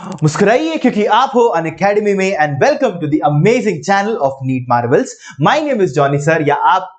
मुस्कुराइए क्योंकि आप हो अनअकैडमी में and welcome to the amazing channel of NEET Marvels. My name is Johnny sir, या आप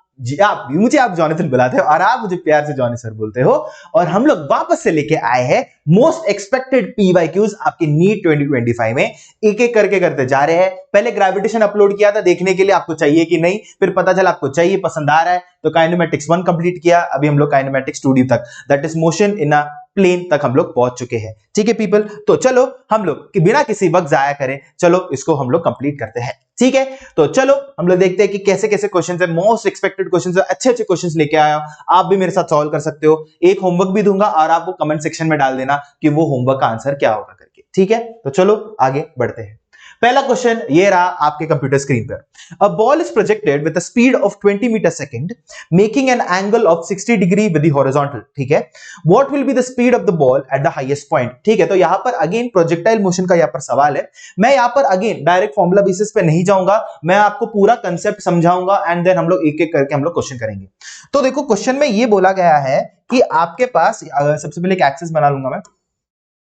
मुझे आप जॉनथन बुलाते हो और आप मुझे प्यार से जॉनी सर बोलते हो। और हम लोग वापस से लेके आए हैं मोस्ट एक्सपेक्टेड पीवाईक्यूज आपके नीट 2025 में। एक एक करके करते जा रहे हैं। पहले ग्रेविटेशन अपलोड किया था देखने के लिए आपको चाहिए कि नहीं, फिर पता चला आपको चाहिए, पसंद आ रहा है, तो काइनेमेटिक्स 1 कंप्लीट किया। अभी हम लोग काइनेमेटिक्स 2D तक, that is motion in a plane तक हम लोग पहुंच चुके हैं। ठीक है पीपल, तो चलो हम लोग कि बिना किसी वक्त जाया करें, चलो इसको हम लोग कंप्लीट करते हैं। ठीक है, तो चलो हम लोग देखते हैं कि कैसे कैसे क्वेश्चंस है, मोस्ट एक्सपेक्टेड क्वेश्चंस है, अच्छे अच्छे क्वेश्चंस लेके आया। आप भी मेरे साथ सॉल्व कर सकते हो। एक होमवर्क भी दूंगा और आप वो कमेंट सेक्शन में डाल देना कि वो होमवर्क का आंसर क्या होगा करके। ठीक है, तो चलो आगे बढ़ते हैं। पहला क्वेश्चन ये रहा आपके कंप्यूटर स्क्रीन पर। A ball is projected with a speed of 20 metre second making an angle of 60 degree with the horizontal. ठीक है, what will be the speed of the ball at the highest point. ठीक है, तो यहां पर again projectile motion का यहां पर सवाल है। मैं यहां पर अगेन डायरेक्ट फॉर्मूला बेसिस पे नहीं जाऊंगा, मैं आपको पूरा कंसेप्ट समझाऊंगा एंड देन हम लोग एक एक करके हम लोग क्वेश्चन करेंगे। तो देखो क्वेश्चन में ये बोला गया है कि आपके पास सबसे पहले एक एक्सिस बना लूंगा मैं।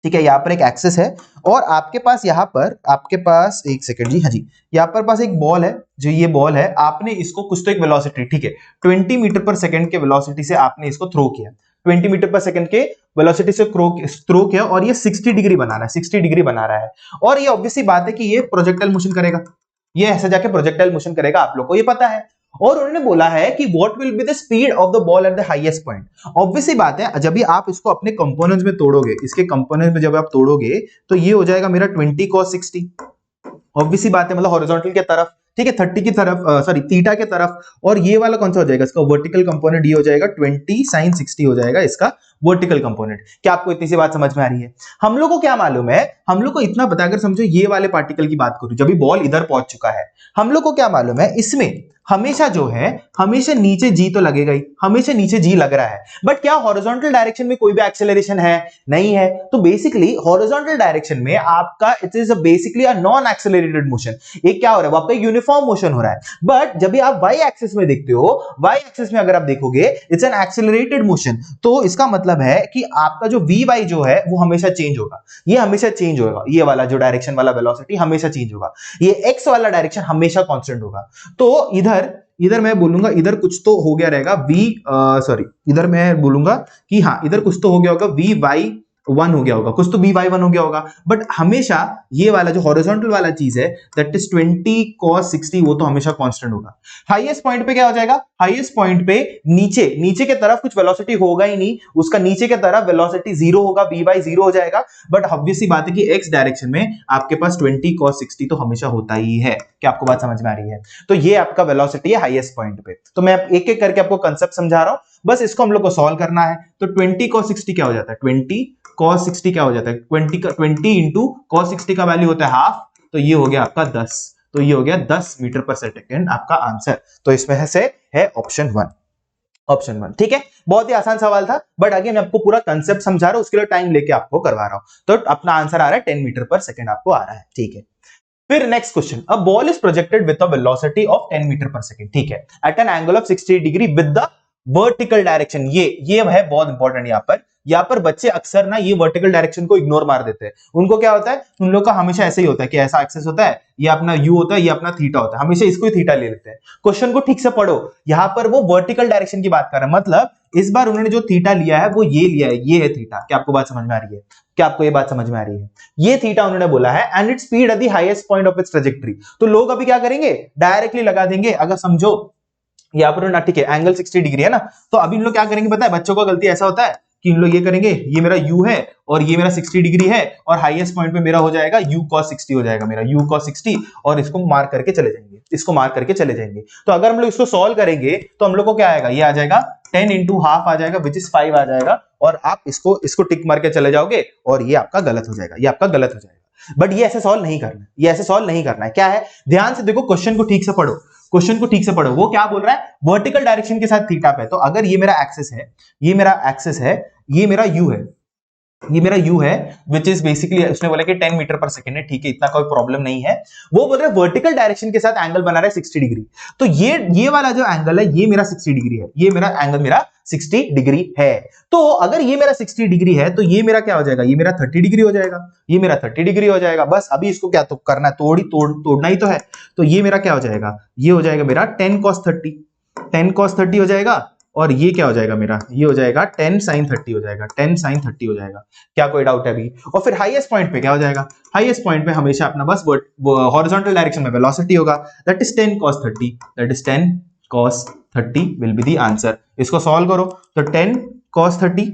ठीक है, यहाँ पर एक एक्सिस है और आपके पास यहाँ पर एक सेकंड जी, हाँ जी, यहाँ पर पास एक बॉल है। जो ये बॉल है, आपने इसको कुछ तो एक वेलोसिटी, ठीक है, 20 मीटर पर सेकंड के वेलोसिटी से आपने इसको थ्रो किया। 20 मीटर पर सेकंड के वेलोसिटी से थ्रो किया और ये 60 डिग्री बना रहा है, 60 डिग्री बना रहा है। और ये ऑब्वियसली बात है कि ये प्रोजेक्टाइल मोशन करेगा, ये ऐसे जाके प्रोजेक्टाइल मोशन करेगा, आप लोग को ये पता है। और उन्होंने बोला है कि what will be the speed of the ball at the highest point. Obviously बात है, जब भी आप इसको अपने कंपोनेंट्स में तोड़ोगे, इसके कंपोनेंट्स में जब आप तोड़ोगे तो ये हो जाएगा मेरा 20 cos 60। ऑब्वियसली बात है, मतलब हॉरिजॉन्टल की तरफ, ठीक है, 30 की तरफ, सॉरी थीटा की तरफ। और ये वाला कौन सा हो जाएगा, इसका वर्टिकल कंपोनेंट, ये हो जाएगा 20 sin 60 हो जाएगा इसका वर्टिकल कंपोनेंट। क्या आपको इतनी सी बात समझ में आ रही है? हम लोग को क्या मालूम है, हम लोग को इतना बताकर समझो, ये वाले पार्टिकल की बात करूं, जब भी बॉल इधर पहुंच चुका है, हम लोग को क्या मालूम है, इसमें हमेशा जो है, हमेशा नीचे जी तो लगेगा ही, हमेशा नीचे जी लग रहा है। बट क्या हॉरिजॉन्टल डायरेक्शन में कोई भी एक्सेलरेशन है? नहीं है। तो बेसिकली हॉरिजॉन्टल डायरेक्शन में आपका it is basically a non accelerated motion. एक क्या हो रहा है, वो आपका यूनिफॉर्म मोशन हो रहा है। बट जब भी आप वाई एक्सिस में देखते हो, वाई एक्सिस में अगर आप देखोगे, इट्स एन एक्सेलरेटेड मोशन। तो इसका मतलब है कि आपका जो वी वाई जो है वो हमेशा चेंज होगा, ये हमेशा चेंज होगा। ये वाला जो डायरेक्शन वाला वेलोसिटी हमेशा चेंज होगा, ये एक्स वाला डायरेक्शन हमेशा कांस्टेंट होगा। तो इधर मैं बोलूंगा, इधर कुछ तो हो गया रहेगा इधर मैं बोलूंगा कि हाँ, इधर कुछ तो हो गया होगा, वी वाई 1 हो गया होगा, कुछ तो by1 हो गया होगा। बट हमेशा ये वाला जो हॉरिजॉन्टल वाला चीज है, दैट इज 20 cos 60, वो तो हमेशा कांस्टेंट होगा। हाईएस्ट पॉइंट पे क्या हो जाएगा, हाईएस्ट पॉइंट पे नीचे के तरफ कुछ वेलोसिटी होगा ही नहीं, उसका नीचे के तरफ वेलोसिटी 0 होगा, v/0 हो जाएगा। बट ऑब्वियसली बात है कि x डायरेक्शन में आपके पास 20 cos 60 तो हमेशा होता ही है। क्या आपको बात समझ में आ रही है? तो ये आपका वेलोसिटी है हाईएस्ट पॉइंट पे। तो मैं एक एक करके आपको कंसेप्ट समझा रहा हूं, बस इसको हम लोग को सॉल्व करना है। तो 20 cos 60 क्या हो जाता है, 20 cos 60 क्या हो जाता है, 20 इंटू cos 60 का वैल्यू होता है हाफ, तो ये हो गया आपका 10। तो ये हो गया 10 मीटर पर सेकंड आपका आंसर। तो इसमें से है ऑप्शन 1। ठीक है, बहुत ही आसान सवाल था, बट आगे मैं आपको पूरा कंसेप्ट समझा रहा हूं, उसके लिए टाइम लेके आपको करवा रहा हूं। तो अपना आंसर आ रहा है 10 मीटर पर सेकंड आपको आ रहा है। ठीक है, फिर next question, a ball is projected with a velocity of 10 metre per second. ठीक है, at an angle of 60 degree with the vertical direction. ये है बहुत इंपॉर्टेंट। यहाँ पर बच्चे अक्सर ना ये वर्टिकल डायरेक्शन को इग्नोर मार देते हैं। उनको क्या होता है, उन लोग का हमेशा ऐसे ही होता है कि ऐसा एक्सेस होता है, ये अपना यू होता है, ये अपना थीटा होता है, हमेशा इसको ही थीटा ले लेते हैं। क्वेश्चन को ठीक से पढ़ो, यहाँ पर वो वर्टिकल डायरेक्शन की बात कर रहे हैं, मतलब इस बार उन्होंने जो थीटा लिया है वो ये लिया है, ये है थीटा। क्या आपको बात समझ में आ रही है? क्या आपको ये बात समझ में आ रही है? ये थीटा उन्होंने बोला है, and its speed at the highest point of its trajectory. तो लोग अभी क्या करेंगे, डायरेक्टली लगा देंगे। अगर समझो यहाँ पर ना, ठीक है, एंगल 60 डिग्री है ना, तो अभी इन लोग क्या करेंगे पता है, बच्चों का गलती ऐसा होता है कि इन लोग ये करेंगे, ये मेरा u है और ये मेरा 60 डिग्री है, और हाईएस्ट पॉइंट पे मेरा हो जाएगा u cos 60 हो जाएगा, मेरा u cos 60, और इसको मार्क करके चले जाएंगे, इसको मार्क करके चले जाएंगे। तो अगर हम लोग इसको सॉल्व करेंगे तो हम लोग को क्या आएगा, ये आ जाएगा 10 इंटू हाफ आ जाएगा, विच इज 5 आ जाएगा, और आप इसको टिक मार के चले जाओगे और ये आपका गलत हो जाएगा, ये आपका गलत हो जाएगा। बट ये ऐसे सॉल्व नहीं करना, ये ऐसे सॉल्व नहीं करना है। क्या है, ध्यान से देखो, क्वेश्चन को ठीक से पढ़ो, क्वेश्चन को ठीक से पढ़ो। वो क्या बोल रहा है, वर्टिकल डायरेक्शन के साथ थीटा पे। तो अगर ये मेरा एक्सिस है, ये मेरा एक्सिस है, ये मेरा u है, ये मेरा u है, विच इज बेसिकली उसने बोला कि 10 मीटर पर सेकंड है। ठीक है, इतना कोई प्रॉब्लम नहीं है। वो बोल रहे हैं वर्टिकल डायरेक्शन के साथ एंगल बना रहा है 60 डिग्री। तो ये वाला जो एंगल है, ये मेरा 60 डिग्री है, ये मेरा एंगल मेरा 60 डिग्री है। तो अगर ये मेरा 60 डिग्री है तो ये मेरा क्या हो जाएगा, ये मेरा 30 डिग्री हो जाएगा, ये मेरा 30 डिग्री हो जाएगा। बस अभी इसको क्या तो करना है, तोड़ना ही तो है। तो ये मेरा क्या हो जाएगा, ये हो जाएगा मेरा 10 cos 30, 10 cos 30 हो जाएगा। और ये क्या हो जाएगा मेरा, ये हो जाएगा 10 sin 30 हो जाएगा, 10 sin 30 हो जाएगा। क्या कोई डाउट है अभी? और फिर हाईएस्ट पॉइंट पे क्या हो जाएगा, हाईएस्ट पॉइंट पे हमेशा अपना बस हॉरिजॉन्टल डायरेक्शन में वेलोसिटी होगा, that is 10 cos 30, that is 10 cos 30 will be the answer. इसको सॉल्व करो तो 10 cos 30,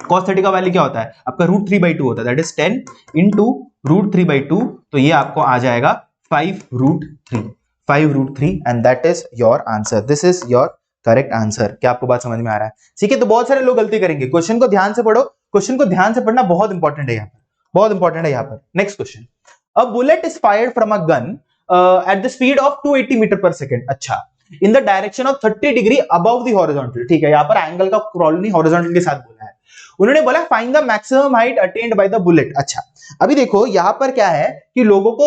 cos 30 का वैल्यू क्या होता है आपका √3/2 होता है, दैट इज 10 into √3/2, तो ये आपको आ जाएगा 5√3, 5√3 and that is your answer. This is your correct answer. क्या आपको बात समझ में आ रहा है? ठीक है, तो बहुत सारे लोग गलती करेंगे। क्वेश्चन को ध्यान से पढ़ो, क्वेश्चन को ध्यान से पढ़ना बहुत इंपॉर्टेंट है यहाँ पर, बहुत इंपॉर्टेंट है यहाँ पर। Next question, a bullet is fired from a gun at the speed of 280 metre per second, अच्छा, in the direction of 30 degree above the horizontal. ठीक है, यहाँ पर एंगल का प्रॉब्लम नहीं, हॉरिजॉन्टल के साथ बोला है। उन्होंने बोला find the maximum height attend by the bullet. अच्छा, अभी देखो यहाँ पर क्या है कि लोगों को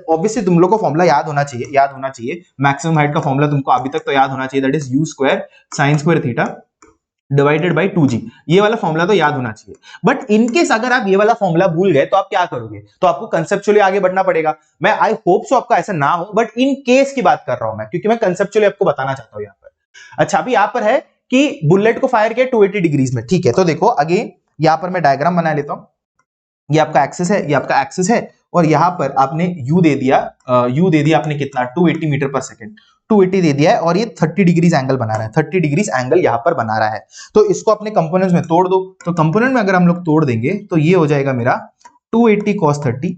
ऑब्वियसली तुम लोग को फॉर्मूला याद होना चाहिए, मैक्सिमम हाइट का फॉर्मूला तुमको अभी तक तो याद होना चाहिए, that is u² sin² theta divided by 2g। ये वाला फॉर्मूला तो याद होना चाहिए। बट इनकेस अगर आप ये वाला फॉर्मूला भूल गए तो आप क्या करोगे, तो आपको कंसेप्चुअली आगे बढ़ना पड़ेगा। मैं आई होप सो आपका ऐसा ना हो, बट इन केस की बात कर रहा हूं मैं, क्योंकि मैं कंसेप्चुअली आपको बताना चाहता हूं यहाँ पर। अच्छा, अभी यहाँ पर है कि बुलेट को फायर किया 280 डिग्रीज में। ठीक है, तो देखो अगेन यहाँ पर मैं डायग्राम बना लेता हूं। ये आपका एक्सिस है, ये आपका एक्सिस है, और यहां पर आपने u दे दिया, आपने कितना 280 मीटर पर सेकेंड, 280 दे दिया है, और ये 30 डिग्रीज एंगल बना रहा है, 30 डिग्रीज एंगल यहां पर बना रहा है। तो इसको अपने कंपोनेंट्स में तोड़ दो। तो कंपोनेंट में अगर हम लोग तोड़ देंगे तो ये हो जाएगा मेरा 280 cos 30,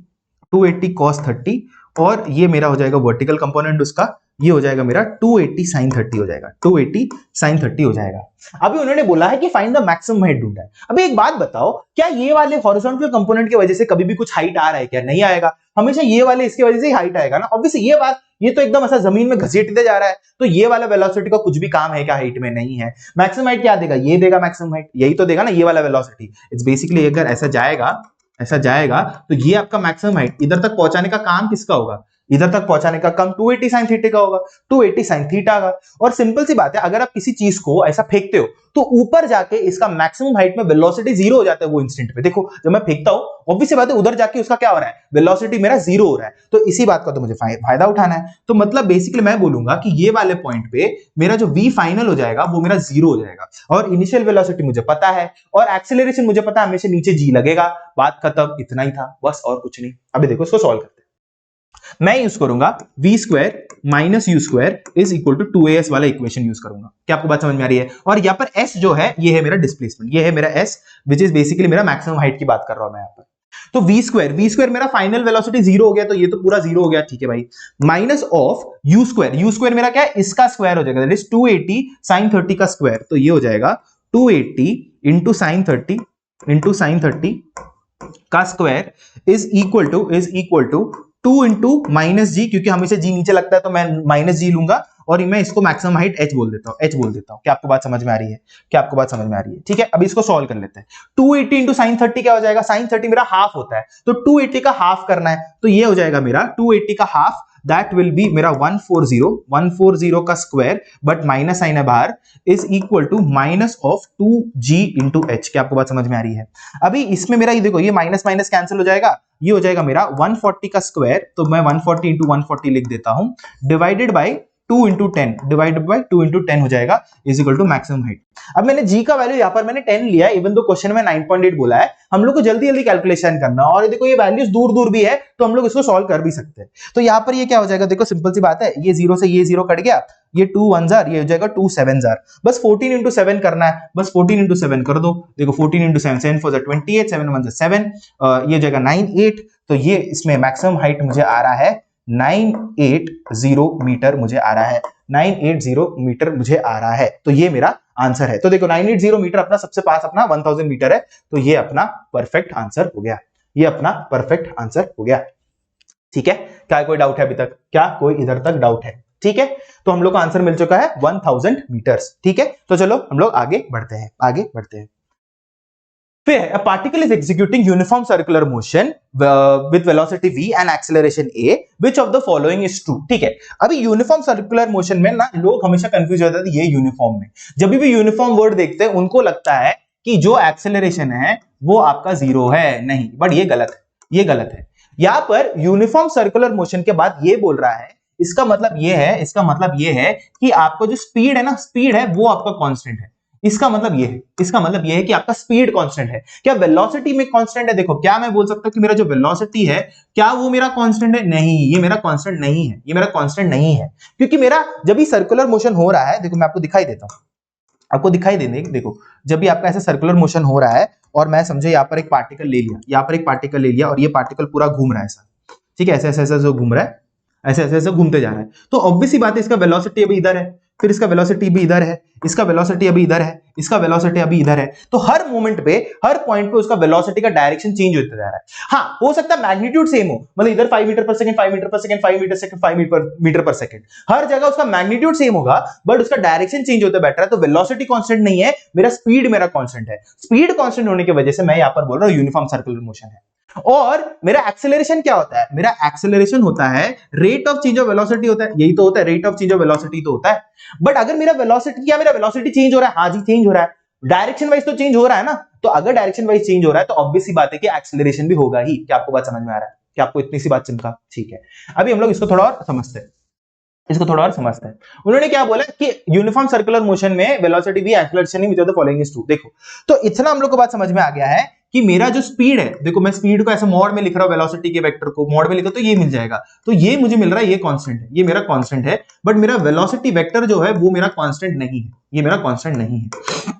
280 cos 30, और ये मेरा हो जाएगा वर्टिकल कंपोनेंट उसका, ये हो जाएगा मेरा 280 sin 30 हो जाएगा, 280 sin 30 हो जाएगा। अभी उन्होंने बोला है कि फाइंड द मैक्सिमम हाइट ढूंढना है। अभी एक बात बताओ, क्या ये वाले हॉरिजॉन्टल कंपोनेंट की वजह से कभी भी कुछ हाइट आ रहा है क्या? नहीं आएगा, हमेशा ये वाले इसकी वजह से ही हाइट आएगा ना। ऑब्वियसली ये बात, ये तो एकदम ऐसा जमीन में घसीटते जा रहा है, तो ये वाला वेलोसिटी का कुछ भी काम है क्या हाइट में? नहीं है। मैक्सिमम हाइट क्या देगा, ये देगा मैक्सिमम हाइट, यही तो देगा ना ये वाला वेलोसिटी। इट्स बेसिकली अगर ऐसा जाएगा तो ये आपका मैक्सिमम हाइट, इधर तक पहुंचाने का काम किसका होगा, इधर तक पहुंचाने का काम 280 sin थीटा का होगा, 280 sin थीटा का। और सिंपल सी बात है, अगर आप किसी चीज को ऐसा फेंकते हो तो ऊपर जाके इसका मैक्सिमम हाइट में वेलोसिटी 0 हो जाता है वो इंस्टेंट पे। देखो जब मैं फेंकता हूं, ऑब्वियस सी बात है उधर जाके उसका क्या हो रहा है, वेलोसिटी मेरा 0 हो रहा है। तो इसी बात का तो मुझे फायदा उठाना है। तो मतलब बेसिकली मैं बोलूंगा कि ये वाले पॉइंट पे मेरा जो v फाइनल हो जाएगा वो मेरा 0 हो जाएगा, और इनिशियल वेलोसिटी मुझे पता है, और एक्सेलरेशन मुझे पता है हमेशा नीचे g लगेगा। बात खत्म, इतना ही था बस, और कुछ नहीं। अभी देखो इसको सॉल्व करते हैं। मैं यूज करूंगा v² - u² is equal to 2as वाला इक्वेशन यूज करूंगा। क्या आपको बात समझ में आ रही है? और यहाँ पर s जो है ये है मेरा डिस्प्लेसमेंट, ये है मेरा s, विच इज बेसिकली मेरा मैक्सिमम हाइट की बात कर रहा हूं मैं यहाँ पर। तो v² मेरा फाइनल वेलोसिटी 0 हो गया, तो ये तो पूरा 0 हो गया, ठीक है भाई। माइनस ऑफ u² मेरा क्या है, इसका स्क्वायर हो जाएगा, दैट इज 280 sin 30 का स्क्वायर। तो ये हो जाएगा 280 into sin 30 का square is equal to 2 into minus G, क्योंकि हमेशा जी नीचे लगता है तो मैं माइनस जी लूंगा, और मैं इसको मैक्सिमम हाइट h बोल देता हूं। क्या आपको बात समझ में आ रही है? ठीक है, अभी इसको सॉल्व कर लेते हैं। 280 इंटू साइन 30 क्या हो जाएगा, साइन 30 मेरा हाफ होता है, तो 280 का हाफ करना है, तो ये हो जाएगा मेरा 280 का हाफ, दैट विल बी मेरा 140 का स्क्वायर, बट माइनस साइन है बाहर, is equal to minus of 2g into h। क्या आपको बात समझ में आ रही है? अभी इसमें मेरा ये देखो, ये माइनस माइनस कैंसिल हो जाएगा, ये हो जाएगा मेरा 140 का स्क्वायर, तो मैं 140 इंटू 140 लिख देता हूं, डिवाइडेड बाय 2 इंटू 10 हो जाएगा, is equal to maximum height. अब मैंने g का वैल्यू यहाँ पर मैंने 10 लिया है, इवन दो क्वेश्चन में 9.8 बोला है, हम लोग को जल्दी जल्दी कैलकुलेशन करना, और देखो ये वैल्यूज दूर दूर भी है तो हम लोग इसको सॉल्व कर भी सकते हैं। तो यहाँ पर ये क्या हो जाएगा, देखो सिंपल सी बात है, ये 0 से ये 0 कट गया, ये 2 1 जार, ये हो जाएगा 2 7 जार, बस 14 इंटू 7 करना है, बस 14 इंटू 7 कर दो। देखो 14 इंटू 7, 7 4 28, 7 1 7, ये हो जाएगा 98। तो ये इसमें मैक्सिमम हाइट मुझे आ रहा है 980 मीटर मुझे आ रहा है, 980 मीटर मुझे आ रहा है। तो ये मेरा आंसर है। तो देखो 980 मीटर अपना सबसे पास अपना 1000 मीटर है, तो ये अपना परफेक्ट आंसर हो गया, ये अपना परफेक्ट आंसर हो गया। ठीक है, क्या कोई डाउट है अभी तक? क्या कोई इधर तक डाउट है? ठीक है, तो हम लोग को आंसर मिल चुका है 1000 मीटर्स। ठीक है, तो चलो हम लोग आगे बढ़ते हैं। फिर a particle is executing uniform circular motion with velocity v and acceleration a, which of the following is true? ठीक है, अभी यूनिफॉर्म सर्कुलर मोशन में ना लोग हमेशा कंफ्यूज हो जाते हैं ये यूनिफॉर्म में, जब भी यूनिफॉर्म वर्ड देखते हैं उनको लगता है कि जो एक्सेलरेशन है वो आपका जीरो है, नहीं, बट ये गलत है, ये गलत है। यहां पर यूनिफॉर्म सर्कुलर मोशन के बाद ये बोल रहा है, इसका मतलब ये है, इसका मतलब ये है कि आपका जो स्पीड है ना, स्पीड है वो आपका कांस्टेंट है। इसका मतलब ये है, इसका मतलब ये है कि आपका स्पीड कांस्टेंट है। क्या वेलोसिटी में कांस्टेंट है? देखो, क्या मैं बोल सकता हूं कि मेरा जो वेलोसिटी है क्या वो मेरा कांस्टेंट है? नहीं, ये मेरा कांस्टेंट नहीं है, ये मेरा कांस्टेंट नहीं है, क्योंकि मेरा जब भी सर्कुलर मोशन हो रहा है, देखो मैं आपको दिखाई देता हूं, आपको दिखाई देने, देखो जब भी आपका ऐसा सर्कुलर मोशन हो रहा है और मैं समझो यहाँ पर एक पार्टिकल ले लिया, यहाँ पर एक पार्टिकल ले लिया और ये पार्टिकल पूरा घूम रहा है ऐसा, ठीक है, ऐसे ऐसे ऐसे घूम रहा है, ऐसे ऐसे ऐसे घूमते जा रहा है, तो ऑब्वियस सी बात है इसका वेलोसिटी अभी इधर है, फिर इसका वेलोसिटी भी इधर है, इसका वेलोसिटी अभी इधर है, इसका वेलोसिटी अभी इधर है, तो हर मोमेंट पे, हर पॉइंट पे उसका वेलोसिटी का डायरेक्शन चेंज होता जा रहा है। हाँ, हो सकता है मैग्नीट्यूड सेम हो, मतलब इधर 5 metre per second, 5 metre per second, 5 metre second, 5 metre per second, हर जगह उसका मैग्नीट्यूड सेम होगा, बट उसका डायरेक्शन चेंज होता बैठ रहा है, तो वेलोसिटी कांस्टेंट नहीं है, मेरा स्पीड मेरा कांस्टेंट है। स्पीड कांस्टेंट होने की वजह से मैं यहां पर बोल रहा हूं यूनिफॉर्म सर्कुलर मोशन है। और मेरा एक्सेलरेशन क्या होता है? मेरा एक्सेलरेशन होता है rate of change of velocity होता है, यही तो होता है, rate of change of velocity तो होता है। बट अगर मेरा वेलोसिटी, क्या मेरा वेलोसिटी चेंज हो रहा है? हाँ जी, चेंज हो रहा है, डायरेक्शन वाइज तो चेंज हो रहा है ना, तो अगर डायरेक्शन वाइज चेंज हो रहा है तो ऑब्वियस सी बात है कि एक्सेलरेशन भी होगा ही। क्या आपको बात समझ में आ रहा है? क्या आपको इतनी सी बात चिंता? ठीक है, अभी हम लोग इसको थोड़ा और समझते हैं, इसको थोड़ा और समझते हैं। उन्होंने क्या बोला कि यूनिफॉर्म सर्कुलर मोशन में वेलोसिटी भी acceleration he which of the following is true. देखो, तो इतना हम लोग को बात समझ में आ गया है कि मेरा जो स्पीड है, देखो मैं स्पीड को ऐसे मोड में लिख रहा हूं, वेलोसिटी के वेक्टर को मोड में लिखा तो ये मिल जाएगा, तो ये मुझे मिल रहा है, ये कांस्टेंट है, ये मेरा कांस्टेंट है, बट मेरा वेलोसिटी वेक्टर जो है वो मेरा कांस्टेंट नहीं है, ये मेरा कांस्टेंट नहीं है।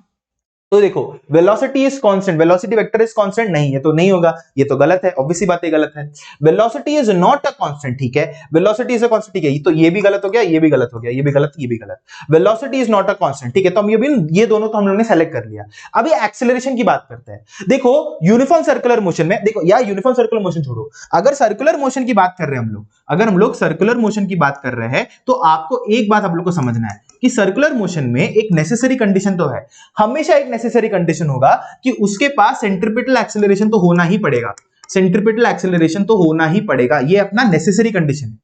तो देखो, velocity is constant, velocity vector is constant नहीं है, तो नहीं होगा, ये तो गलत है, ऑब्वियस सी बात है गलत है। Velocity is not a constant, ठीक है, वेलोसिटी इज अ कांस्टेंट, ठीक है, तो ये भी गलत हो गया, ये भी गलत हो गया, ये भी गलत, ये भी गलत। Velocity is not a constant, ठीक है, तो हम ये दोनों तो हम लोगों ने सेलेक्ट कर लिया। अभी एक्सेलरेशन की बात करते हैं। देखो, यूनिफॉर्म सर्कुलर मोशन में, देखो यार यूनिफॉर्म सर्कुलर मोशन छोड़ो, अगर सर्कुलर मोशन की बात कर रहे हैं हम लोग, अगर हम लोग सर्कुलर मोशन की बात कर रहे हैं, तो आपको एक बात आप लोग को समझना है कि सर्कुलर मोशन में एक नेसेसरी कंडीशन तो है, हमेशा एक नेसेसरी कंडीशन होगा कि उसके पास सेंट्रीपिटल एक्सेलरेशन तो होना ही पड़ेगा, सेंट्रीपिटल एक्सेलरेशन तो होना ही पड़ेगा, ये अपना नेसेसरी कंडीशन है।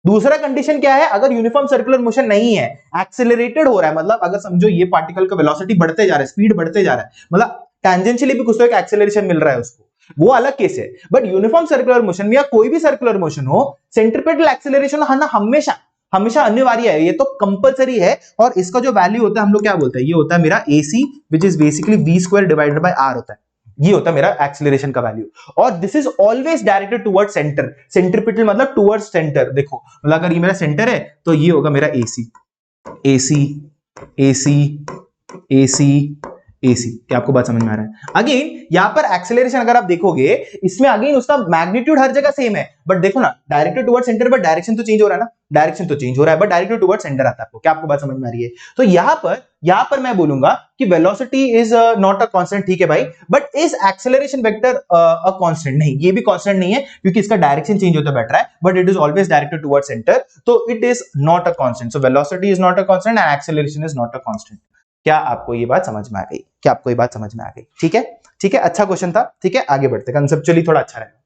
दूसरा कंडीशन क्या है? अगर यूनिफॉर्म सर्कुलर मोशन नहीं है, एक्सेलरेटेड हो रहा है, मतलब अगर समझो ये पार्टिकल का वेलोसिटी बढ़ते जा रहा है, स्पीड बढ़ते जा रहा है, मतलब टेंजेंशियली भी कुछ तो एक एक्सेलरेशन मिल रहा है उसको, वो अलग केस है। बट यूनिफॉर्म सर्कुलर मोशन में या कोई भी सर्कुलर मोशन हो, सेंट्रीपिटल एक्सेलरेशन होना हमेशा हमेशा अनिवार्य है, ये तो कंपलसरी है। और इसका जो वैल्यू होता है हम लोग क्या बोलते हैं, ये होता है मेरा AC, which is basically v² divided by r होता है, ये होता है मेरा एक्सेलरेशन का वैल्यू। और this is always directed towards centre, centripetal मतलब टुवर्ड्स सेंटर। देखो, मतलब अगर ये मेरा सेंटर है तो ये होगा मेरा AC, AC, AC, AC, AC। क्या आपको बात समझ में आ रहा है? अगेन यहां पर एक्सेलरेशन अगर आप देखोगे, इसमें अगेन उसका मैग्नीट्यूड हर जगह सेम है, बट देखो ना, directed towards centre, but direction तो चेंज हो रहा है ना, डायरेक्शन तो चेंज हो रहा है, बट डायरेक्टेड टुवर्ड्स सेंटर आता है आपको। क्या आपको बात समझ में आ रही है? तो यहां पर मैं बोलूंगा कि velocity is not a constant, ठीक है भाई, but is acceleration vector a constant? नहीं, ये भी कांस्टेंट नहीं है, क्योंकि इसका डायरेक्शन चेंज होता बैठ रहा है, but it is always directed towards centre, तो it is not a constant. So velocity is not a constant and acceleration is not a constant. क्या आपको ये बात समझ में आ गई? क्या आपको ये बात समझ में आ गई? ठीक है, ठीक है, अच्छा क्वेश्चन था, ठीक है, आगे बढ़ते, कंसेप्चुअली थोड़ा अच्छा रहेगा।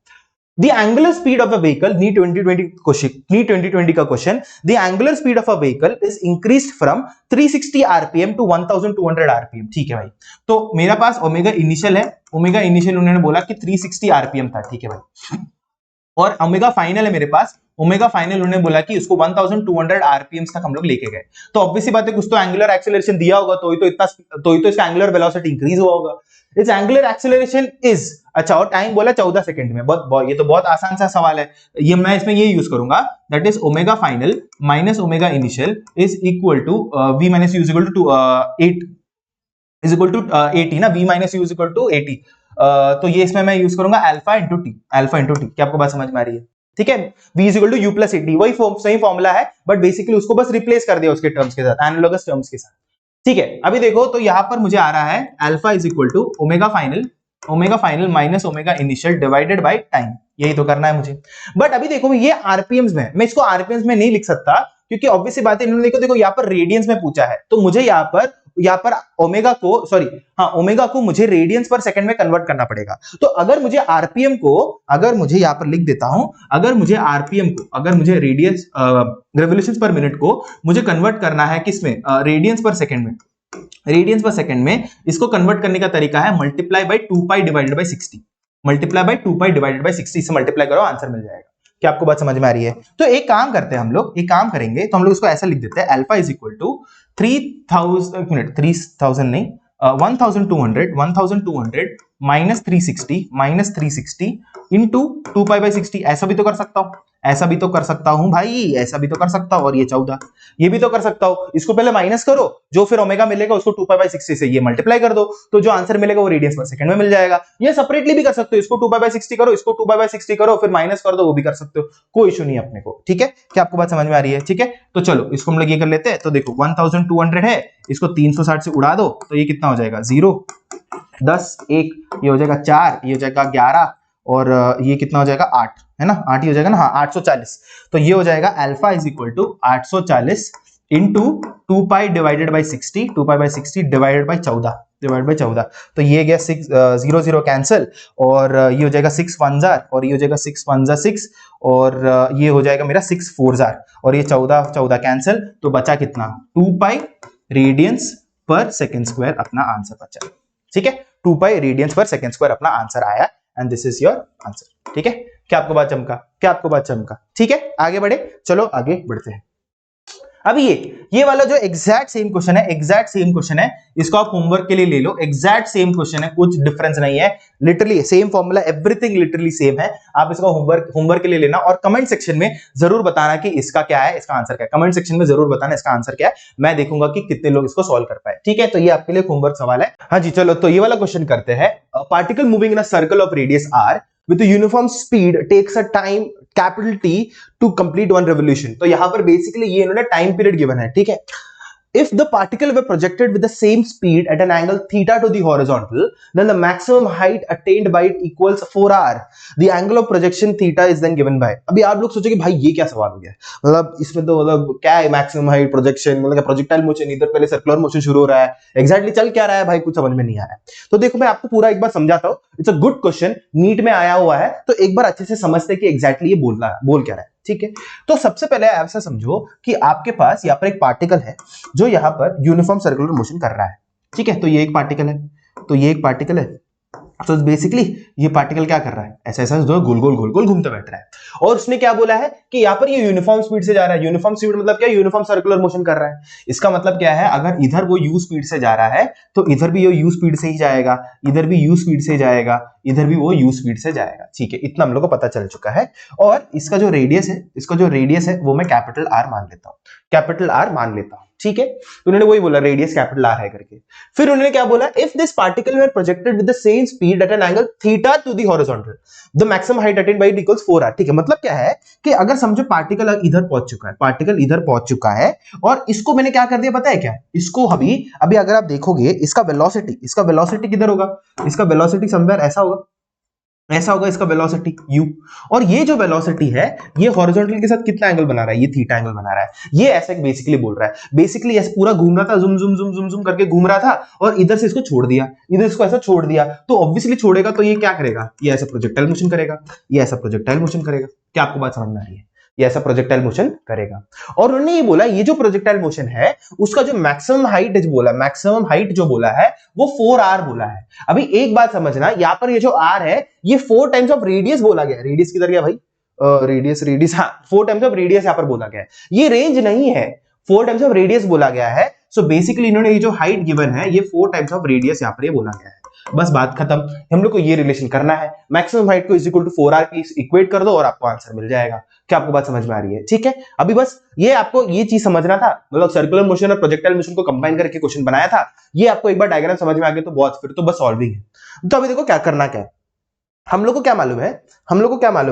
The angular speed of a vehicle, NEET 2020 का question, the angular speed of a vehicle is increased from 360 rpm to 1200 rpm, ठीक है भाई। तो मेरा पास ओमेगा इनिशियल है, ओमेगा इनिशियल उन्होंने बोला कि 360 rpm था, ठीक है भाई, और ओमेगा फाइनल है मेरे पास, ओमेगा फाइनल उन्होंने बोला कि उसको 1200 आरपीएम तक हम लोग लेके गए, तो ऑब्वियसली बात है कुछ तो एंगुलर एक्सेलरेशन दिया होगा, तो ही तो इतना, तो ही तो इसका एंगुलर वेलोसिटी इंक्रीज हुआ होगा। इट्स एंगुलर एक्सेलरेशन इज, अच्छा, और टाइम बोला 14 सेकंड में, ये तो बहुत आसान सा सवाल है, ये मैं इसमें ये यूज करूंगा, that is omega final minus omega initial is equal to v minus u is equal to 8 is equal to 80 ना, v minus u is equal to 80, तो ये इसमें मैं यूज करूंगा alpha into t, alpha into t. क्या आपको बात समझ में आ रही है? ठीक है, v is equal to u plus 80, वही सही फॉर्मूला है, बट बेसिकली उसको बस रिप्लेस कर दिया उसके टर्म्स के साथ, एनालॉगस टर्म्स के साथ। ठीक है, अभी देखो, तो यहां पर मुझे आ रहा है alpha is equal to omega final minus omega initial divided by time, यही तो करना है मुझे। बट अभी देखो, ये आरपीएम्स में, मैं इसको आरपीएम्स में नहीं लिख सकता, क्योंकि ऑब्वियसली बात है, इन्होंने देखो यहाँ पर रेडियंस में पूछा है, तो मुझे यहाँ पर यहाँ पर ओमेगा को मुझे रेडियंस पर सेकंड में कन्वर्ट करना पड़ेगा। तो अगर मुझे आरपीएम को, अगर मुझे यहाँ पर लिख देता हूं, अगर मुझे आरपीएम को, अगर मुझे रेडियंस रेवोल्यूशंस पर मिनट को मुझे कन्वर्ट करना है किसमें, रेडियंस पर सेकंड में, रेडियंस पर सेकंड में इसको कन्वर्ट करने का तरीका है multiply by 2 divided by 60, multiply by 2 divided by 60 से मल्टीप्लाई करो, आंसर मिल जाएगा। क्या आपको बात समझ में आ रही है? तो एक काम करते हैं हम लोग, एक काम करेंगे तो हम लोग इसको ऐसा लिख देते हैं, अल्फा इज इक्वल टू 3000 नहीं 1200 माइनस 360 इंटू 2 /60। ऐसा भी तो कर सकता हूं, ऐसा भी तो कर सकता हूं भाई, ऐसा भी तो कर सकता हूं, और ये 14 ये भी तो कर सकता हूं। इसको पहले माइनस करो, जो फिर ओमेगा मिलेगा उसको 2 /60 से ये मल्टीप्लाई कर दो, तो जो आंसर मिलेगा वो रेडियंस पर सेकंड में मिल जाएगा। ये सेपरेटली भी कर सकते हो, इसको 2 /60 करो, इसको 2 /60 करो, फिर माइनस कर दो, वो भी कर सकते हो, कोई इशू नहीं अपने को। ठीक है, क्या आपको बात समझ में आ रही है? ठीक है, तो चलो इसको हम लोग ये कर लेते हैं। तो देखो 1200 है, इसको 360 से उड़ा दो तो ये कितना हो जाएगा, 0 10 1, ये हो जाएगा 4, ये हो जाएगा 11, और ये कितना हो जाएगा 8, है ना, 8 ही हो जाएगा ना, हाँ 840। तो ये हो जाएगा alpha is equal to 840 into 2 divided by 60, 2 /60 divided by 14, तो ये गया 6 0 0 कैंसिल, और ये हो जाएगा 6 1 जार, और ये हो जाएगा 6 1 जार 6, और ये हो जाएगा मेरा 6 4 जार, और ये 14 कैंसिल, तो बचा कितना 2 रेडियंस पर सेकेंड स्क्वायर अपना आंसर बचा। ठीक है, 2 रेडियंस पर सेकेंड स्क्वायर अपना आंसर आया, and this is your answer. ठीक है, क्या आपको बात चमका? क्या आपको बात चमका? ठीक है, आगे बढ़े, चलो आगे बढ़ते हैं। अभी ये वाला जो एग्जैक्ट सेम क्वेश्चन है, एग्जैक्ट सेम क्वेश्चन है, इसको आप होमवर्क के लिए ले लो। एग्जैक्ट सेम क्वेश्चन है, कुछ डिफरेंस नहीं है, literally same formula, everything literally same है। आप इसको होमवर्क के लिए लेना, और कमेंट सेक्शन में जरूर बताना कि इसका क्या है, इसका आंसर क्या है। कमेंट सेक्शन में जरूर बताना इसका आंसर क्या है, मैं देखूंगा कि कितने लोग इसको सॉल्व कर पाए। ठीक है, तो ये आपके लिए होमवर्क सवाल है। हाँ जी, चलो तो ये वाला क्वेश्चन करते हैं। Particle moving in a circle of radius r with a uniform speed takes a time capital T to complete one revolution। तो यहां पर बेसिकली ये इन्होंने टाइम पीरियड गिवन है। ठीक है, if the particle were projected with the same speed at an angle theta to the horizontal, then the maximum height attained by it equals 4r। the angle of projection theta is then given by। अभी आप लोग सोचोगे भाई ये क्या सवाल हो गया, मतलब इसमें तो मतलब क्या है, मैक्सिमम हाइट, प्रोजेक्शन, मतलब प्रोजेक्टाइल मोशन, इधर पहले सर्कुलर मोशन शुरू हो रहा है, एग्जैक्टली चल क्या रहा है भाई, कुछ समझ में नहीं आ रहा है। तो देखो मैं आपको पूरा एक बार समझाता हूँ, it's a good question, NEET में आया हुआ है, तो एक बार अच्छे से समझते कि एग्जैक्टली ये बोल क्या रहा है। ठीक है, तो सबसे पहले ऐसा समझो कि आपके पास यहाँ पर एक पार्टिकल है जो यहाँ पर यूनिफॉर्म सर्कुलर मोशन कर रहा है। ठीक है, तो ये एक पार्टिकल है, तो ये एक पार्टिकल है, तो बेसिकली ये पार्टिकल क्या कर रहा है, ऐसा ऐसा जो गोल गोल घूमते बैठ रहा है, और उसने क्या बोला है कि यहाँ पर ये यूनिफॉर्म स्पीड से जा रहा है। यूनिफॉर्म स्पीड मतलब क्या, यूनिफॉर्म सर्कुलर मोशन कर रहा है। इसका मतलब क्या है, अगर इधर वो यू स्पीड से जा रहा है तो इधर भी वो यू स्पीड से ही जाएगा, इधर भी यू स्पीड से जाएगा, इधर भी वो यू स्पीड से जाएगा। ठीक है, इतना हम लोग को पता चल चुका है। और इसका जो रेडियस है, वो मैं कैपिटल आर मान लेता हूं, कैपिटल आर मान लेता हूं। ठीक है, तो उन्होंने वही बोला रेडियस कैपिटल आर है करके। फिर उन्होंने क्या बोला, if this particle were projected with the same speed at an angle theta two the horizontal, the maximum height attend bye it equals 4r। ठीक है, मतलब क्या है कि अगर समझो पार्टिकल इधर पहुंच चुका है, और इसको मैंने क्या कर दिया पता है क्या, इसको अभी अगर आप देखोगे इसका वेलोसिटी किधर होगा, इसका वेलोसिटी समवेयर ऐसा होगा इसका वेलोसिटी u, और ये जो वेलोसिटी है ये हॉरिजॉन्टल के साथ कितना एंगल बना रहा है, ये थीटा एंगल बना रहा है। ये ऐसे बेसिकली बोल रहा है, बेसिकली ऐसे पूरा घूम रहा था, जुम करके घूम रहा था, और इधर से इसको छोड़ दिया, इधर इसको ऐसा छोड़ दिया, तो ऑब्वियसली छोड़ेगा तो ये क्या करेगा, ये ऐसा प्रोजेक्टाइल मोशन करेगा, क्या आपको बात समझ में आ रही है, ये ऐसा प्रोजेक्टाइल मोशन करेगा। और उन्होंने ये बोला ये जो प्रोजेक्टाइल मोशन है उसका जो मैक्सिमम हाइट जो बोला है वो 4r बोला है। अभी एक बात समझना, यहाँ पर ये जो r है ये 4 टाइम्स ऑफ रेडियस बोला गया है। रेडियस किधर गया भाई, रेडियस हाँ 4 टाइम्स ऑफ रेडियस यहाँ पर बोला गया है, ये रेंज नहीं है, 4 टाइम्स ऑफ रेडियस बोला गया है। सो बेसिकली इन्होंने ये जो हाइट गिवन है ये 4 टाइम्स ऑफ रेडियस यहाँ पर ये बोला गया है। बस बात खत्म, हम लोग को ये रिलेशन करना है, मैक्सिमम हाइट को इज इक्वल टू 4r की इक्वेट कर दो और आपको आंसर मिल जाएगा। क्या आपको बात समझ में आ रही है? ठीक है, अभी बस ये आपको ये चीज समझना था, मतलब सर्कुलर मोशन और प्रोजेक्टाइल मोशन को कंबाइन करके क्वेश्चन बनाया था। ये आपको एक बार डायग्राम समझ में आ गया तो बहुत, फिर तो बस सॉल्विंग है। तो अभी देखो क्या करना क्या है, हम लोग को क्या मालूम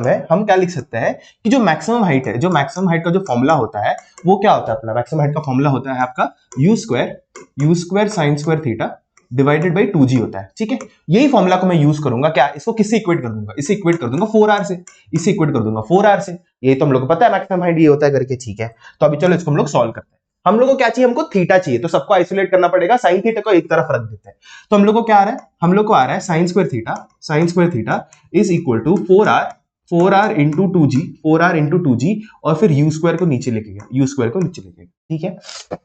है, हम क्या लिख सकते हैं कि जो मैक्सिमम हाइट का जो फॉर्मूला होता है वो क्या होता है, अपना मैक्सिमम हाइट का फॉर्मूला होता है आपका you square sine square theta divided by 2g होता है। ठीक है, यही फॉर्मूला को मैं यूज करूंगा, क्या इसको किससे इक्वेट कर दूंगा, इसे इक्वेट कर दूंगा 4r से, इसे इक्वेट कर दूंगा 4r से। ये तो हम लोग को पता है मैक्सिमम हाइट ये होता है करके। ठीक है, तो अभी चलो इसको हम लोग सॉल्व करते हैं। हम लोग को क्या चाहिए, हमको थीटा चाहिए, तो सबको आइसोलेट करना पड़ेगा, साइन थीटा को एक तरफ रख देते हैं। तो हम लोग को क्या आ रहा है, हम लोग को आ रहा है sine square theta is equal to 4r into 2g, 4r into 2g, और फिर u स्क्वायर को नीचे लेके गया, u स्क्वायर को नीचे लेके गया, ठीक है।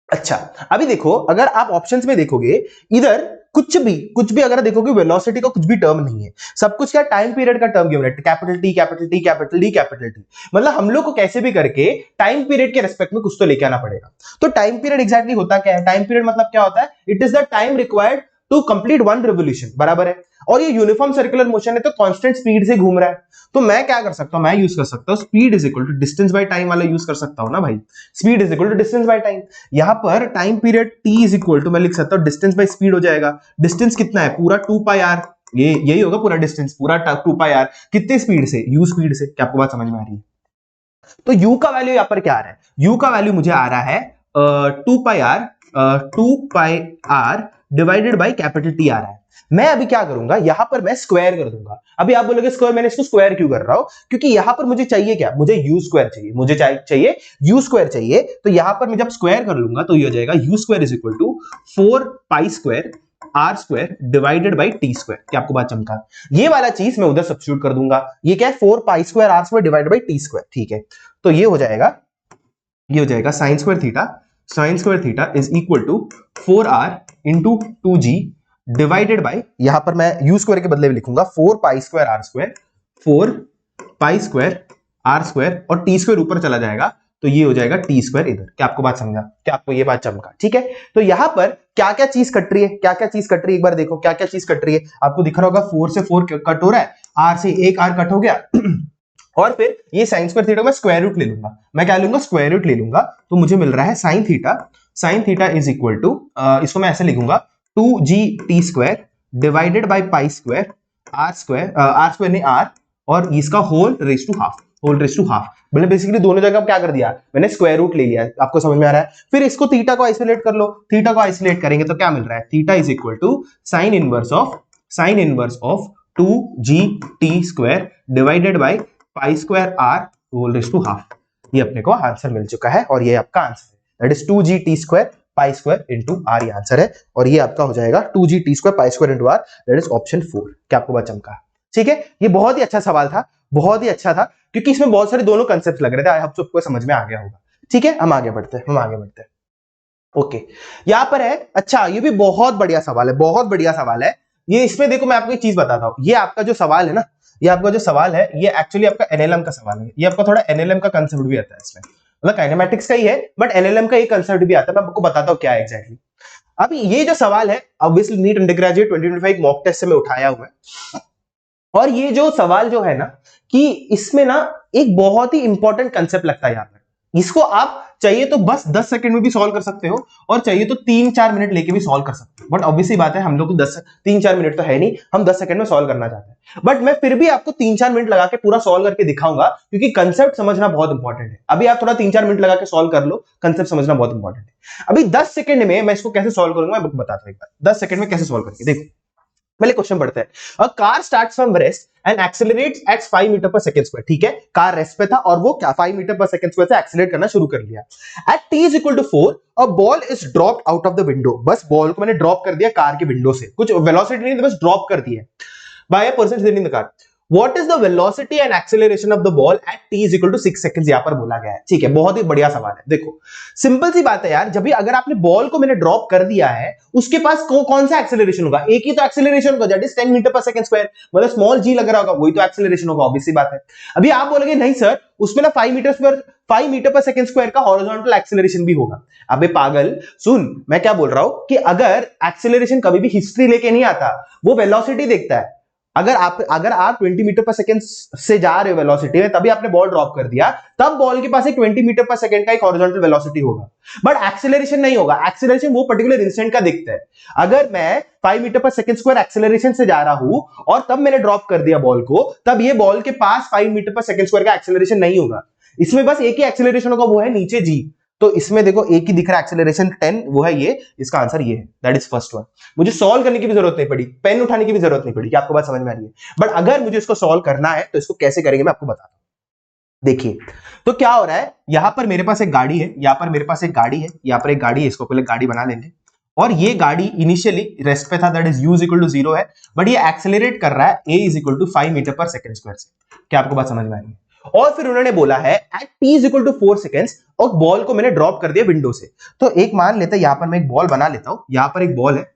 अच्छा, अभी देखो, अगर आप ऑप्शंस में देखोगे, इधर कुछ भी अगर देखोगे, वेलोसिटी का कुछ भी टर्म नहीं है, सब कुछ क्या टाइम पीरियड का टर्म गिवन है, capital T capital T capital D capital T. मतलब हम लोग को कैसे भी करके टाइम पीरियड के रेस्पेक्ट में कुछ तो लेके आना पड़ेगा। तो टाइम पीरियड एग्जैक्टली होता क्या है, टाइम पीरियड मतलब क्या होता है, it is the time required to complete one revolution, बराबर है। और ये यूनिफॉर्म सर्कुलर मोशन है, तो कांस्टेंट स्पीड से घूम रहा है। तो मैं क्या कर सकता हूं, मैं यूज कर सकता हूं speed is equal to distance by time वाला यूज कर सकता हूं ना भाई, speed is equal to distance by time. यहां पर time period t is equal to मैं लिख सकता हूं डिस्टेंस बाय स्पीड हो जाएगा। डिस्टेंस कितना है, पूरा 2 पाई r, ये यही होगा पूरा डिस्टेंस, पूरा 2 पाई r, कितने स्पीड से, u स्पीड से। क्या आपको बात समझ में आ रही है? तो u का वैल्यू यहां पर क्या आ रहा है, u का वैल्यू मुझे आ रहा है 2 पाई r divided by capital T आ रहा है। मैं अभी क्या करूंगा, यहां पर मैं स्क्वायर कर दूंगा। अभी आप बोलोगे स्क्वायर, मैंने इसको स्क्वायर क्यों कर रहा हूं, क्योंकि यहां पर मुझे चाहिए क्या, मुझे u स्क्वायर चाहिए, मुझे चाहिए u स्क्वायर चाहिए। तो यहां पर मैं जब स्क्वायर कर लूंगा तो ये हो जाएगा u square is equal to 4 pi square r square divided by t square. क्या आपको बात चमका? ये वाला चीज मैं उधर सब्स्टिट्यूट कर दूंगा, ये क्या है 4 pi square r square divided by t square, ठीक है। तो ये हो जाएगा sine square theta is equal to 4r into 2g divided by, यहां पर मैं u स्क्वायर के बदले में लिखूंगा 4 pi square r square, 4 pi square r square, और t स्क्वायर ऊपर चला जाएगा, तो ये हो जाएगा t स्क्वायर इधर। क्या आपको बात समझा, क्या आपको ये बात चमका? ठीक है। तो यहां पर क्या क्या चीज कट रही है, क्या क्या चीज कट रही है, एक बार देखो क्या क्या चीज कट रही है। आपको दिख रहा होगा 4 से 4 कट हो रहा है, r से एक r कट हो गया और फिर ये साइन स्क्वायर थीटा में स्क्वायर रूट ले लूंगा। मैं क्या लूंगा, स्क्वायर रूट ले लूंगा, तो मुझे मिल रहा है sine theta is equal to, इसको मैं ऐसे लिखूंगा 2g t square divided by pi square r square नहीं r, और इसका होल रेज टू हाफ, मतलब बेसिकली दोनों जगह क्या कर दिया, मैंने स्क्वायर रूट ले लिया। आपको समझ में आ रहा है? फिर इसको थीटा को आइसोलेट कर लो, थीटा को आइसोलेट करेंगे तो क्या मिल रहा है, theta is equal to sine inverse of 2g t square divided by pi square r whole raise to half. ये अपने को आंसर मिल चुका है, और ये आपका आंसर है, that is 2g t square pi square into r, ये आंसर है। और ये आपका हो जाएगा 2g t square pi square into r, that is option 4। क्या आपको बात चमका? ठीक है, ये बहुत ही अच्छा सवाल था, बहुत ही अच्छा था, क्योंकि इसमें बहुत सारे दोनों कंसेप्ट लग रहे थे। आप सबको समझ में आ गया होगा। ठीक है, हम आगे बढ़ते हैं। ओके, यहां पर है, अच्छा ये भी बहुत बढ़िया सवाल है, ये इसमें देखो मैं आपको एक चीज बताता हूं, ये आपका जो सवाल है ना, ये एक्चुअली आपका एनएलएम का सवाल है। ये आपका थोड़ा एनएलएम का कंसेप्ट भी आता है इसमें, मतलब काइनेमैटिक्स का ही है, बट एनएलएम का एक कंसेप्ट भी आता है। मैं आपको बताता हूं क्या है एग्जैक्टली। अभी ये जो सवाल है, obviously NEET undergraduate 2025 mock test से मैं उठाया हुआ है, और ये जो सवाल जो है ना, कि इसमें ना एक बहुत ही इंपॉर्टेंट कंसेप्ट लगता है यहाँ पर। इसको आप चाहिए तो बस 10 सेकंड में भी सॉल्व कर सकते हो, और चाहिए तो 3-4 मिनट लेके भी सॉल्व कर सकते हो। बट ऑब्वियसली बात है, हम लोग को 3-4 मिनट तो है नहीं, हम 10 सेकंड में सॉल्व करना चाहते हैं। बट मैं फिर भी आपको 3-4 मिनट लगा के पूरा सॉल्व करके दिखाऊंगा, क्योंकि कंसेप्ट समझना बहुत इंपॉर्टेंट है। अभी आप थोड़ा 3-4 मिनट लगा के सॉल्व कर लो, कंसेप्ट समझना बहुत इंपॉर्टेंट है। अभी 10 सेकंड में मैं इसको कैसे सॉल्व करूंगा, मैं बताता हूं एक बार। 10 सेकंड में कैसे सॉल्व करके देखो। पहले क्वेश्चन पढ़ते हैं। A car starts from rest and accelerates at 5 metre per second square. ठीक है, कार रेस्ट पे था और वो क्या 5 मीटर पर सेकंड स्क्वायर से एक्सेलरेट करना शुरू कर लिया। At t is equal to 4 a ball is dropped out of the window. बस बॉल को मैंने ड्रॉप कर दिया कार के विंडो से, कुछ वेलोसिटी नहीं, बस ड्रॉप कर दिया by a person sitting in the car. What is the velocity and acceleration of the ball at t is equal to 6 seconds? यहां पर बोला गया है। ठीक है, बहुत ही बढ़िया सवाल है। देखो सिंपल सी बात है यार, जब भी अगर आपने बॉल को मैंने ड्रॉप कर दिया है, उसके पास कौन सा एक्सेलरेशन होगा, एक ही तो एक्सेलरेशन होगा, that is 10 metre per second square, मतलब स्मॉल जी लग रहा होगा, वही तो एक्सेलरेशन होगा, ऑब्वियस सी बात है। अभी आप बोलोगे नहीं सर, उसमें ना 5 मीटर पर सेकंड स्क्वायर का हॉरिजॉन्टल एक्सेलरेशन भी होगा। अबे पागल सुन, मैं क्या बोल रहा हूं कि अगर एक्सेलरेशन कभी भी हिस्ट्री लेके नहीं आता, वो वेलोसिटी देखता है। अगर आप 20 मीटर पर सेकंड से जा रहे हो वेलोसिटी में, तभी आपने बॉल ड्रॉप कर दिया, तब बॉल के पास एक 20 मीटर पर सेकंड का एक हॉरिजॉन्टल वेलोसिटी होगा, बट एक्सेलरेशन नहीं होगा। एक्सेलरेशन वो पर्टिकुलर इंस्टेंट का दिखता है। अगर मैं 5 metre per second square acceleration से जा रहा हूं और तब मैंने ड्रॉप कर दिया बॉल को, तब ये बॉल के पास 5 मीटर पर सेकंड स्क्वायर का एक्सेलरेशन नहीं होगा। इसमें बस एक ही एक्सेलरेशन होगा, वो है नीचे जी। तो इसमें देखो एक ही दिख रहा है एक्सेलरेशन 10, वो है ये, इसका आंसर ये है, दैट इज फर्स्ट वन। मुझे सॉल्व करने की भी जरूरत नहीं पड़ी, पेन उठाने की भी जरूरत नहीं पड़ी। क्या आपको बात समझ में आ रही है? बट अगर मुझे इसको सॉल्व करना है तो इसको कैसे करेंगे मैं आपको बताता हूं। देखिए तो क्या हो रहा है, यहां पर मेरे पास एक गाड़ी है, यहां पर मेरे पास एक गाड़ी है, यहां पर एक गाड़ी है, इसको पहले गाड़ी बना लेंगे। और ये गाड़ी इनिशियली रेस्ट पे था, that is u equal to 0 है, बट ये एक्सेलरेट कर रहा है a is equal to 5 metre per second square से। क्या आपको बात समझ में आ रही है? और फिर उन्होंने बोला है at t is equal to 4 seconds, और बॉल को मैंने ड्रॉप कर दिया विंडो से। तो एक मान लेते हैं, यहां पर मैं एक बॉल बना लेता हूं, यहां पर एक बॉल है,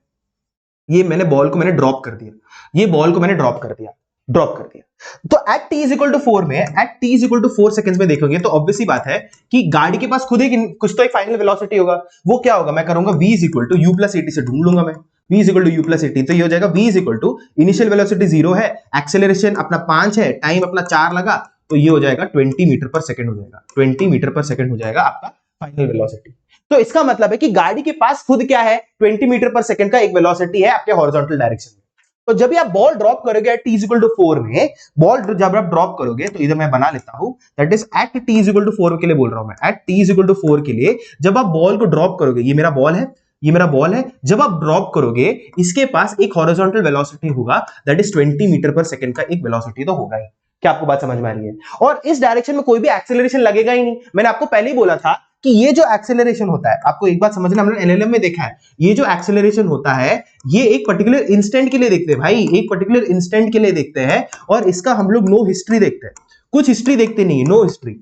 ये मैंने बॉल को मैंने ड्रॉप कर दिया, ये बॉल को मैंने ड्रॉप कर दिया। तो at t is equal to 4 में, at t is equal to 4 seconds में देखोगे तो ऑब्वियसली बात है कि गाड़ी के पास खुद एक कुछ तो एक फाइनल वेलोसिटी होगा। वो क्या होगा, मैं करूंगा v is equal to u plus at से ढूंढ लूंगा मैं, v is equal to u plus at, तो ये हो जाएगा v is equal to initial velocity 0 है, एक्सेलरेशन अपना 5 है, टाइम अपना 4 लगा, तो ये हो जाएगा 20 मीटर पर सेकंड हो जाएगा, 20 मीटर पर सेकंड हो जाएगा आपका फाइनल वेलोसिटी। तो इसका मतलब है कि गाड़ी के पास खुद क्या है, 20 मीटर पर सेकंड का एक वेलोसिटी है आपके हॉरिजॉन्टल डायरेक्शन में। तो जब आप बॉल ड्रॉप करोगे t इज इक्वल टू 4 में, बॉल जब आप ड्रॉप करोगे तो इधर मैं बना लेता हूं, that is at t is equal to 4 के लिए बोल रहा हूं मैं, at t is equal to 4 के लिए जब आप बॉल को ड्रॉप करोगे, ये मेरा बॉल है, ये मेरा बॉल है, जब आप ड्रॉप करोगे इसके पास एक हॉरिजॉन्टल वेलोसिटी होगा, that is 20 metre per second का एक वेलोसिटी तो होगा ही। क्या आपको बात समझ में आ रही है? और इस डायरेक्शन में कोई भी एक्सेलरेशन लगेगा ही नहीं। मैंने आपको पहले ही बोला था कि ये जो एक्सेलरेशन होता है, आपको एक बात समझना, हमने एलएलएम में देखा है, ये जो एक्सेलरेशन होता है ये एक पर्टिकुलर इंस्टेंट के लिए देखते हैं भाई, एक पर्टिकुलर इंस्टेंट के लिए देखते हैं, और इसका हम लोग नो हिस्ट्री देखते हैं, कुछ हिस्ट्री देखते नहीं है, नो हिस्ट्री।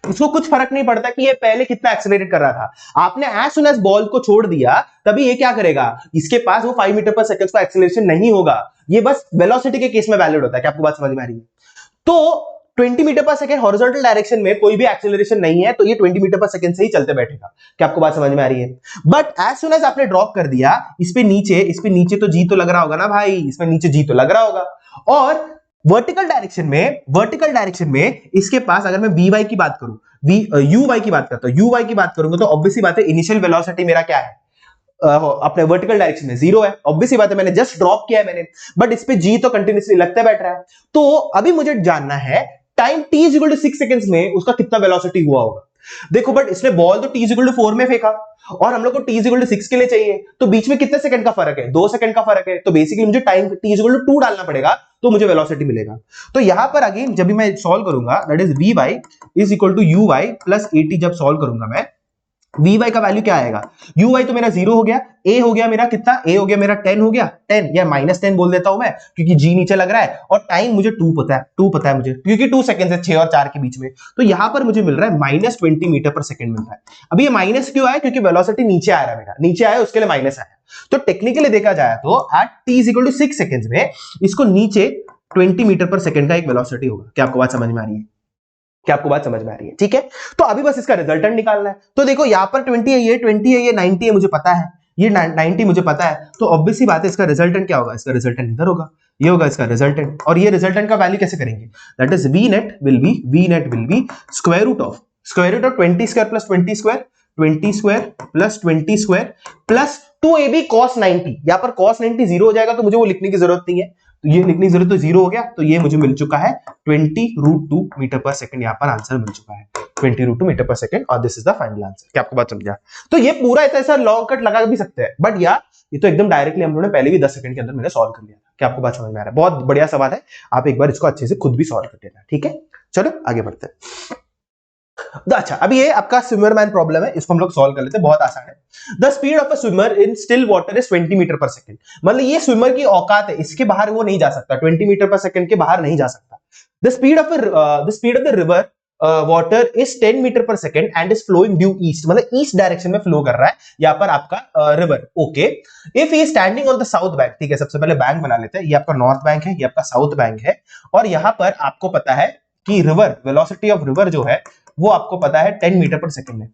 इसको कुछ फर्क नहीं पड़ता कि ये पहले कितना एक्सेलरेट कर रहा था, आपने एज सुन एज बॉल को छोड़ दिया तभी ये क्या करेगा, इसके पास वो 5 मीटर पर सेकंड का एक्सेलरेशन नहीं होगा, ये बस वेलोसिटी के केस में वैलिड होता है। क्या आपको बात समझ में आ रही है? तो 20 metre per second horizontal direction में कोई भी एक्सेलरेशन नहीं है, तो ये 20 मीटर पर सेकंड से ही चलते बैठेगा। क्या आपको बात समझ में आ रही है? बट एज सुन एज आपने ड्रॉप कर दिया, इस पे नीचे तो जी तो लग रहा होगा ना भाई, इसमें नीचे जी तो लग रहा होगा। और वर्टिकल डायरेक्शन में इसके पास अगर मैं vy की बात करूं, uy की बात करता हूं, uy की बात करूंगा तो ऑब्वियसली बात है इनिशियल वेलोसिटी मेरा क्या है, अपने वर्टिकल डायरेक्शन में 0 है, ऑब्वियसली बात है, मैंने जस्ट ड्रॉप किया है मैंने, बट इस पे जी तो कंटिन्यूअसली लगता बैठ रहा है। तो अभी मुझे जानना है time t is equal to 6 seconds में उसका कितना वेलोसिटी हुआ होगा। देखो बट इसने बॉल तो t इज इक्वल टू 4 में फेंका और हम लोग को t इज इक्वल टू 6 के लिए चाहिए, तो बीच में कितने सेकंड का फर्क है, 2 सेकंड का फर्क है, तो बेसिकली मुझे time t is equal to 2 डालना पड़ेगा तो मुझे वेलोसिटी मिलेगा। तो यहां पर अगेन जब भी मैं सॉल्व करूंगा, that is vy is equal to uy plus at, जब सॉल्व करूंगा मैं vy का वैल्यू क्या आएगा, uy तो मेरा 0 हो गया, a हो गया मेरा कितना, a हो गया मेरा 10 हो गया, 10 या -10 बोल देता हूं मैं क्योंकि g नीचे लग रहा है, और टाइम मुझे 2 पता है मुझे क्योंकि 2 सेकंड है 6 और 4 के बीच में, तो यहां पर मुझे मिल रहा है -20 मीटर पर सेकंड मिल रहा है। अभी ये माइनस क्यों आया, क्योंकि वेलोसिटी नीचे आ रहा है, मेरा नीचे आया उसके लिए माइनस आया। तो टेक्निकली देखा जाए तो at t is equal to 6 seconds में इसको नीचे 20 मीटर पर सेकंड का एक वेलोसिटी होगा। क्या आपको बात समझ में आ रही है? क्या आपको बात समझ में आ रही है? ठीक है, तो अभी बस इसका रिजल्टेंट निकालना है। तो देखो यहां पर 20 है, ये 20 है, ये 90 है, मुझे पता है, ये 90 मुझे पता है, तो ऑब्वियसली बात है इसका रिजल्टेंट क्या होगा, इसका रिजल्टेंट इधर होगा, ये होगा इसका रिजल्टेंट। और ये रिजल्टेंट का वैल्यू कैसे करेंगे, that is v net will be square root of 20 square plus 20 square, 20 square plus 20 square plus 2ab cos 90। यहां पर cos 90 0 हो जाएगा तो मुझे वो लिखने की जरूरत नहीं है, तो ये लिखने की जरूरत, तो 0 हो गया, तो ये मुझे मिल चुका है 20√2 मीटर पर सेकंड, यहां पर आंसर मिल चुका है 20√2 मीटर पर सेकंड, और this is the final answer. क्या आपको बात समझा? तो ये पूरा ऐसा लॉन्ग कट लगा भी सकते हैं, बट यार ये तो एकदम डायरेक्टली हम लोगों ने पहले भी 10 सेकंड के अंदर मैंने सॉल्व कर लिया था। क्या आपको बात समझ में आ रहा है? बहुत बढ़िया सवाल है, आप एक बार इसको अच्छे से खुद भी सॉल्व कर लेना, ठीक है? चलो आगे बढ़ते हैं। अच्छा, अभी ये आपका स्विमर मैन प्रॉब्लम है, इसको हम लोग सॉल्व कर लेते हैं, बहुत आसान है। The speed of a swimmer in still water is 20 metre per second, मतलब ये स्विमर की औकात है, इसके बाहर वो नहीं जा सकता, 20 मीटर पर सेकंड के बाहर नहीं जा सकता। The speed of the river water is 10 metre per second and is flowing due east, मतलब ईस्ट डायरेक्शन में फ्लो कर रहा है यहाँ पर आपका river. Okay, if he standing on the south bank, ठीक है, सबसे पहले बैंक बना लेते हैं, ये आपका नॉर्थ बैंक है, ये आपका साउथ बैंक है, और यहाँ पर आपको पता है कि रिवर वेलोसिटी ऑफ रिवर जो है वो आपको पता है 10 मीटर पर सेकंड है,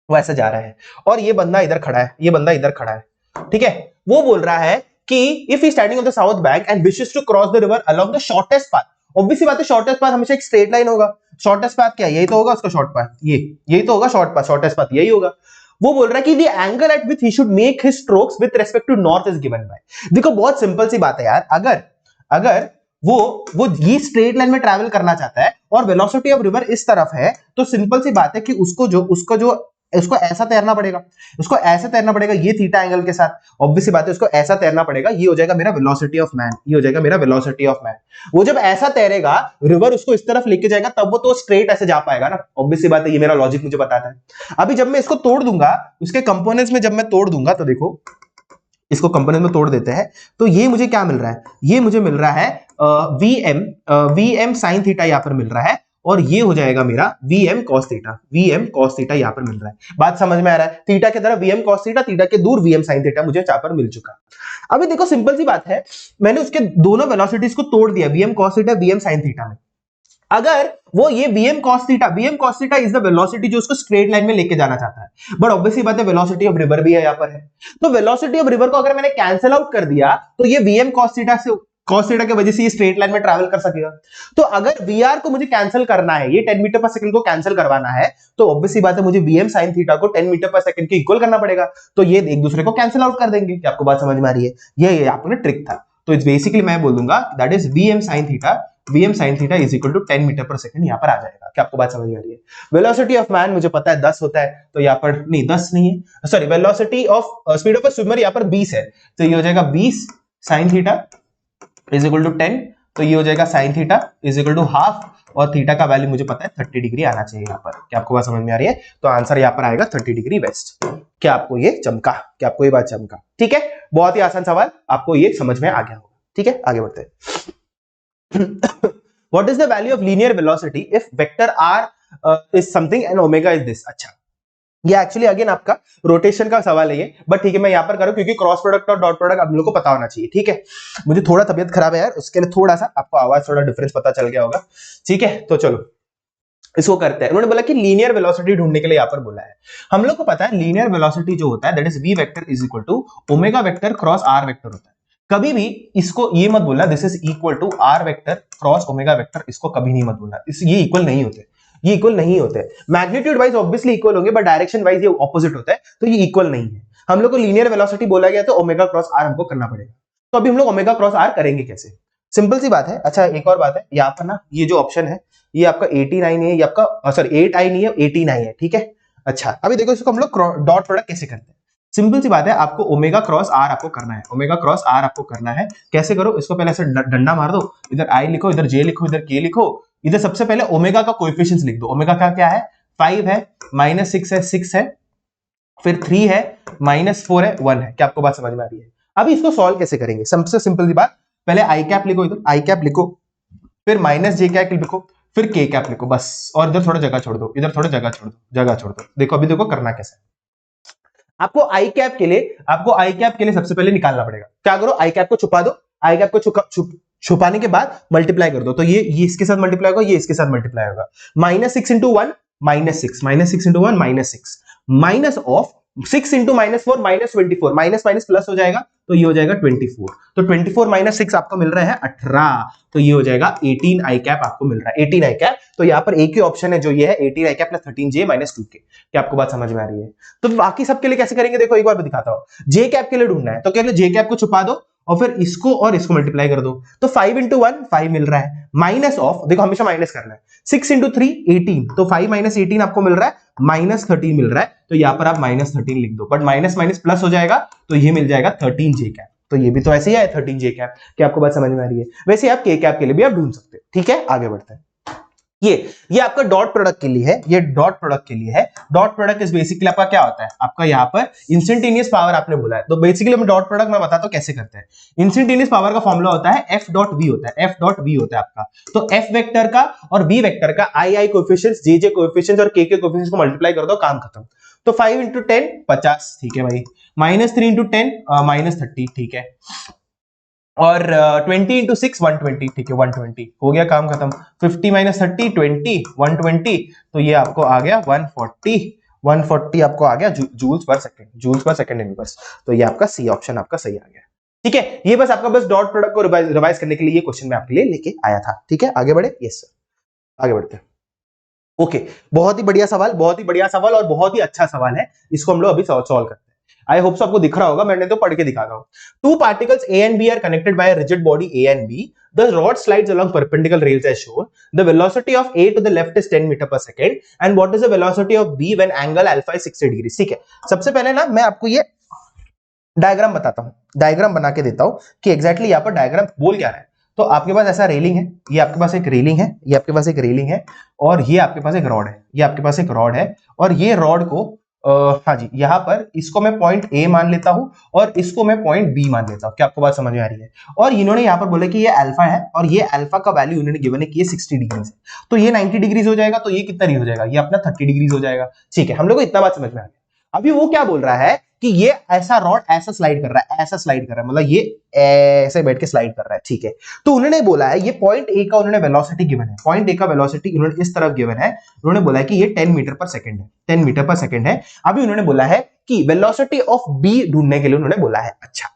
वो ऐसे जा रहा है, और ये बंदा इधर खड़ा है, ये बंदा इधर खड़ा है, ठीक है। वो बोल रहा है कि if he standing on the south bank and wishes to cross the river along the shortest path, obviously बात है शॉर्टेस्ट पाथ हमेशा एक स्ट्रेट लाइन होगा, शॉर्टेस्ट पाथ क्या है, यही तो होगा उसका शॉर्ट पाथ, यही तो होगा शॉर्टेस्ट पाथ यही होगा। वो बोल रहा है कि the angle at which he should make his strokes with respect to north is given by. देखो बहुत सिंपल सी बात है यार, अगर वो ये स्ट्रेट लाइन में ट्रैवल करना चाहता है और वेलोसिटी ऑफ रिवर इस तरफ है, तो सिंपल सी बात है कि उसको जो उसको ऐसा तैरना पड़ेगा, उसको ऐसा तैरना पड़ेगा ये थीटा एंगल के साथ, ऑब्वियस सी बात है उसको ऐसा तैरना पड़ेगा, ये हो जाएगा मेरा वेलोसिटी ऑफ मैन, ये हो जाएगा मेरा वेलोसिटी ऑफ मैन। वो जब ऐसा तैरेगा रिवर उसको इस तरफ लेके जाएगा तब वो तो स्ट्रेट ऐसे जा पाएगा ना, ऑब्वियस सी बात है, ये मेरा लॉजिक मुझे बताता है। अभी जब मैं इसको तोड़ दूंगा, उसके कंपोनेंट्स में जब मैं तोड़ दूंगा तो देखो इसको कंपोनेंट में तोड़ देते हैं, तो ये मुझे क्या मिल रहा है, ये मुझे मिल रहा है वीएम साइन थीटा यहां पर मिल रहा है, और ये हो जाएगा मेरा VM cos theta, VM cos theta यहां पर मिल रहा है। बात समझ में आ रहा है, थीटा की तरफ वीएम कॉस थीटा, थीटा के दूर वीएम साइन थीटा मुझे यहां पर मिल चुका। अभी देखो सिंपल सी बात है, मैंने उसके दोनों वेलोसिटीज को तोड़ दिया, VM cos theta VM sine theta में। अगर वो ये VM cos theta is the velocity जो उसको स्ट्रेट लाइन में लेके जाना चाहता है, बट ऑब्वियसली बात है वेलोसिटी ऑफ रिवर भी है यहां पर है, तो वेलोसिटी ऑफ रिवर को अगर मैंने कैंसिल आउट कर दिया तो ये वीएम कॉस थीटा की वजह से ये स्ट्रेट लाइन में ट्रैवल कर सकेगा। तो अगर वीआर को मुझे कैंसिल करना है, ये 10 मीटर पर सेकंड को कैंसिल करवाना है, तो ऑब्वियसली बात है मुझे वीएम साइन थीटा को 10 मीटर पर सेकंड के इक्वल करना पड़ेगा, तो ये एक दूसरे को कैंसिल आउट कर देंगे। क्या आपको बात समझ में आ रही है? ये आपको ट्रिक था। तो इट्स बेसिकली मैं बोल दूंगा that is VM sine theta is equal to 10 metre per second यहां पर आ जाएगा। क्या आपको बात समझ में आ रही है? वेलोसिटी ऑफ मैन मुझे पता है 10 होता है, तो यहां पर नहीं 10 नहीं है, sorry velocity of speed of swimmer यहां पर 20 है, तो ये हो जाएगा 20 sine theta is equal to 10, तो ये हो जाएगा sine theta is equal to half, और थीटा का वैल्यू मुझे पता है 30 डिग्री आना चाहिए यहाँ पर। क्या आपको बात समझ में आ रही है? तो आंसर यहाँ पर आएगा 30 डिग्री वेस्ट। क्या आपको ये चमका? क्या आपको ये बात चमका? ठीक है, बहुत ही आसान सवाल, आपको ये समझ में आ गया होगा। ठीक है, आगे बढ़ते हैं। What is the value of linear velocity if vector r is something and omega is this? अच्छा, ये एक्चुअली अगेन आपका रोटेशन का सवाल है ये, बट ठीक है मैं यहां पर करूं क्योंकि क्रॉस प्रोडक्ट और डॉट प्रोडक्ट आप लोगों को पता होना चाहिए। ठीक है, मुझे थोड़ा तबीयत खराब है यार, उसके लिए थोड़ा सा आपको आवाज थोड़ा डिफरेंस पता चल गया होगा। ठीक है, तो चलो इसको करते हैं। उन्होंने बोला कि लीनियर वेलोसिटी ढूंढने के लिए यहां पर बोला है। हम लोग को पता है लीनियर वेलोसिटी जो होता है that is v vector is equal to omega vector cross r vector होता है। कभी भी इसको ये मत बोलना this is equal to r vector cross omega vector, इसको कभी नहीं मत बोलना, ये इक्वल नहीं होते, ये इक्वल नहीं होते। मैग्नीट्यूड वाइज ऑब्वियसली इक्वल होंगे बट डायरेक्शन वाइज ये ऑपोजिट होता है, तो ये इक्वल नहीं है। हम लोग को लीनियर वेलोसिटी बोला गया तो ओमेगा क्रॉस r हमको करना पड़ेगा। तो अभी हम लोग ओमेगा क्रॉस r करेंगे कैसे? सिंपल सी बात है। अच्छा एक और बात है, यहाँ पर ना ये जो ऑप्शन है ये आपका 89 है, ये आपका सॉरी 8i नहीं है 89 है। ठीक है, अच्छा अभी देखो इसको हम लोग डॉट प्रोडक्ट कैसे करते हैं। सिंपल सी बात है, आपको ओमेगा क्रॉस r आपको करना है, ओमेगा क्रॉस r आपको करना है। कैसे करो? इसको पहले ऐसे डंडा मार दो, इधर i लिखो, इधर j लिखो, इधर k लिखो, इधर सबसे पहले ओमेगा का कोएफिशिएंट्स लिख दो। ओमेगा का क्या है? 5 है, -6 है, 6 है, फिर 3 है, -4 है, 1 है। क्या आपको बात समझ में आ रही है? अभी इसको सॉल्व कैसे करेंगे? सबसे सिंपल सी बात, पहले आई कैप लिखो, इधर आई कैप लिखो, फिर -j कैप लिखो, फिर k कैप लिखो, बस, और इधर थोड़ा जगह छोड़ दो, इधर थोड़ा जगह छोड़ दो, जगह छोड़ दो। देखो अभी देखो करना कैसे। आपको आई कैप के लिए सबसे पहले निकालना पड़ेगा। क्या करो? आई कैप को छुपा दो, आई कैप को छुपाने के बाद मल्टीप्लाई कर दो, तो ये इसके साथ मल्टीप्लाई होगा, ये इसके साथ मल्टीप्लाई होगा। -6 into 1 -6, -6 into 1 -6, minus of 6 into -4 -24, minus minus plus हो जाएगा, तो ये हो जाएगा 24। तो 24 माइनस 6 आपको मिल रहा है 18, तो ये हो जाएगा 18 आई कैप आपको मिल रहा है, 18 आई कैप। तो यहाँ पर एक ही ऑप्शन है जो ये है 18 आई cap plus 13j minus 2k। क्या आपको बात समझ में आ रही है? तो बाकी सबके लिए कैसे करेंगे देखो एक बार मैं दिखाता हूँ। जे कैप के लिए ढूंढना है तो क्या जे कैप को छुपा दो और फिर इसको और इसको मल्टीप्लाई कर दो, तो 5 इंटू 1 5 मिल रहा है, माइनस ऑफ, देखो हमेशा माइनस करना है, 6 इंटू 3 18, तो 5 माइनस 18 आपको मिल रहा है -13 मिल रहा है, तो यहाँ पर आप -13 लिख दो, बट माइनस माइनस प्लस हो जाएगा तो ये मिल जाएगा 13j कैप। तो ये भी तो ऐसे ही है 13j कैप। क्या आपको बात समझ में आ रही है? वैसे आप k कैप के लिए भी आप ढूंढ सकते हो। ठीक है, आगे बढ़ते हैं। ये आपका डॉट प्रोडक्ट के लिए है, ये डॉट प्रोडक्ट के लिए है। डॉट प्रोडक्ट इज बेसिकली आपका क्या होता है? आपका यहाँ पर इंस्टेंटेनियस पावर आपने बोला है, तो बेसिकली हम डॉट प्रोडक्ट मैं बताता हूँ कैसे करते हैं। इंस्टेंटेनियस पावर का फॉर्मूला होता है f डॉट v होता है, f डॉट v होता है आपका। तो f वेक्टर का और v वेक्टर का i कोएफिशिएंट्स, j कोएफिशिएंट्स और k के कोएफिशिएंट्स को मल्टीप्लाई कर दो, काम खत्म। तो 5 इंटू 10 50, ठीक है भाई, -3 इंटू 10 -30, ठीक है, और 20 इंटू 6 120, ठीक है 120, हो गया काम खत्म। 50 माइनस 30 20 120, तो ये आपको आ गया 140 आपको आ गया जूल्स पर सेकंड इनवर्स। तो ये आपका सी ऑप्शन आपका सही आ गया। ठीक है, ये बस आपका बस डॉट प्रोडक्ट को रिवाइज करने के लिए ये क्वेश्चन मैं आपके लिए लेके आया था। ठीक है, आगे बढ़े। यस सर, आगे बढ़ते हैं। ओके, बहुत ही बढ़िया सवाल और बहुत ही अच्छा सवाल है। इसको हम लोग अभी सॉल्व करते हैं। आई होप सो आपको दिख रहा होगा, मैंने तो पढ़ के दिखा रहा हूं। Two particles A and B are connected by a rigid body A and B. The rod slides along perpendicular rails as shown. The velocity of A to the left is 10 metre per second and what is the velocity of B when angle alpha is 60 degree. ठीक है, सबसे पहले ना मैं आपको ये diagram बताता हूं, डायग्राम बना के देता हूं कि एग्जैक्टली यहाँ पर डायग्राम बोल क्या रहा है। तो आपके पास ऐसा रेलिंग है, ये आपके पास एक रेलिंग है, ये आपके पास एक रेलिंग है, और ये आपके पास एक रॉड है, ये आपके पास एक रॉड है, और ये रॉड को हाँ जी, यहाँ पर इसको मैं पॉइंट ए मान लेता हूं और इसको मैं पॉइंट बी मान लेता हूं। क्या आपको बात समझ में आ रही है? और इन्होंने यहाँ पर बोला कि ये अल्फा है और ये अल्फा का वैल्यू उन्होंने गिवन है कि ये 60 डिग्री है, तो ये 90 डिग्री हो जाएगा, तो ये कितना डिग्री हो जाएगा? ये अपना 30 डिग्री हो जाएगा। ठीक है, हम लोग को इतना बात समझ में आ गया। अभी वो क्या बोल रहा है कि ये ऐसा रॉड ऐसा स्लाइड कर रहा है, ऐसा स्लाइड कर रहा है, मतलब ये ऐसे बैठ के स्लाइड कर रहा है। ठीक है, तो उन्होंने बोला है ये पॉइंट ए का उन्होंने वेलोसिटी गिवन है, पॉइंट ए का वेलोसिटी उन्होंने इस तरफ गिवन है, उन्होंने बोला है कि ये 10 मीटर पर सेकंड है, 10 मीटर पर सेकंड है। अभी उन्होंने बोला है कि वेलोसिटी ऑफ बी ढूंढने के लिए उन्होंने बोला है। अच्छा,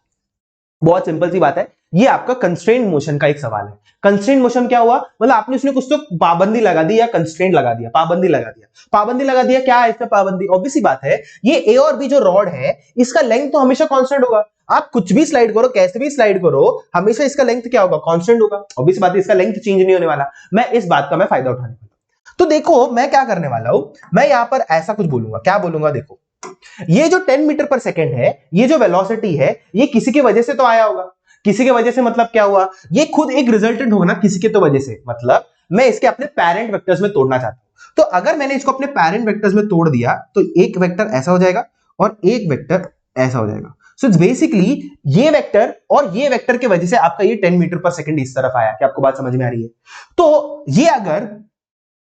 बहुत सिंपल सी बात है, ये आपका कंस्ट्रेंट मोशन का एक सवाल है। कंस्ट्रेंट मोशन क्या हुआ? मतलब आपने उसने कुछ तो पाबंदी लगा दी या कंस्ट्रेंट लगा दिया, पाबंदी लगा दिया, पाबंदी लगा दिया। क्या है इसमें पाबंदी? ऑब्वियस सी बात है, ये ए और बी जो रॉड है इसका लेंथ तो हमेशा कांस्टेंट होगा। आप कुछ भी स्लाइड करो, कैसे भी स्लाइड करो, हमेशा इसका लेंथ क्या होगा? कांस्टेंट होगा। ऑब्वियस बात है, इसका लेंथ चेंज नहीं होने वाला। मैं इस बात का मैं फायदा उठाने वाला हूं। तो देखो मैं क्या करने वाला हूं, मैं यहां पर ऐसा कुछ बोलूंगा। क्या बोलूंगा? देखो, ये जो 10 मीटर पर सेकेंड है, ये जो वेलोसिटी है, ये किसी की वजह से तो आया होगा। किसी की वजह से मतलब क्या हुआ? ये खुद एक रिजल्टेंट होगा ना किसी के तो वजह से, मतलब मैं इसके अपने पेरेंट वेक्टर्स में तोड़ना चाहता हूं। तो अगर मैंने इसको अपने पेरेंट वेक्टर्स में तोड़ दिया तो एक वेक्टर ऐसा हो जाएगा और एक वेक्टर ऐसा हो जाएगा। सो इट्स बेसिकली ये वेक्टर और ये वेक्टर की वजह से आपका ये 10 मीटर पर सेकेंड इस तरफ आया। क्या आपको बात समझ में आ रही है? तो ये अगर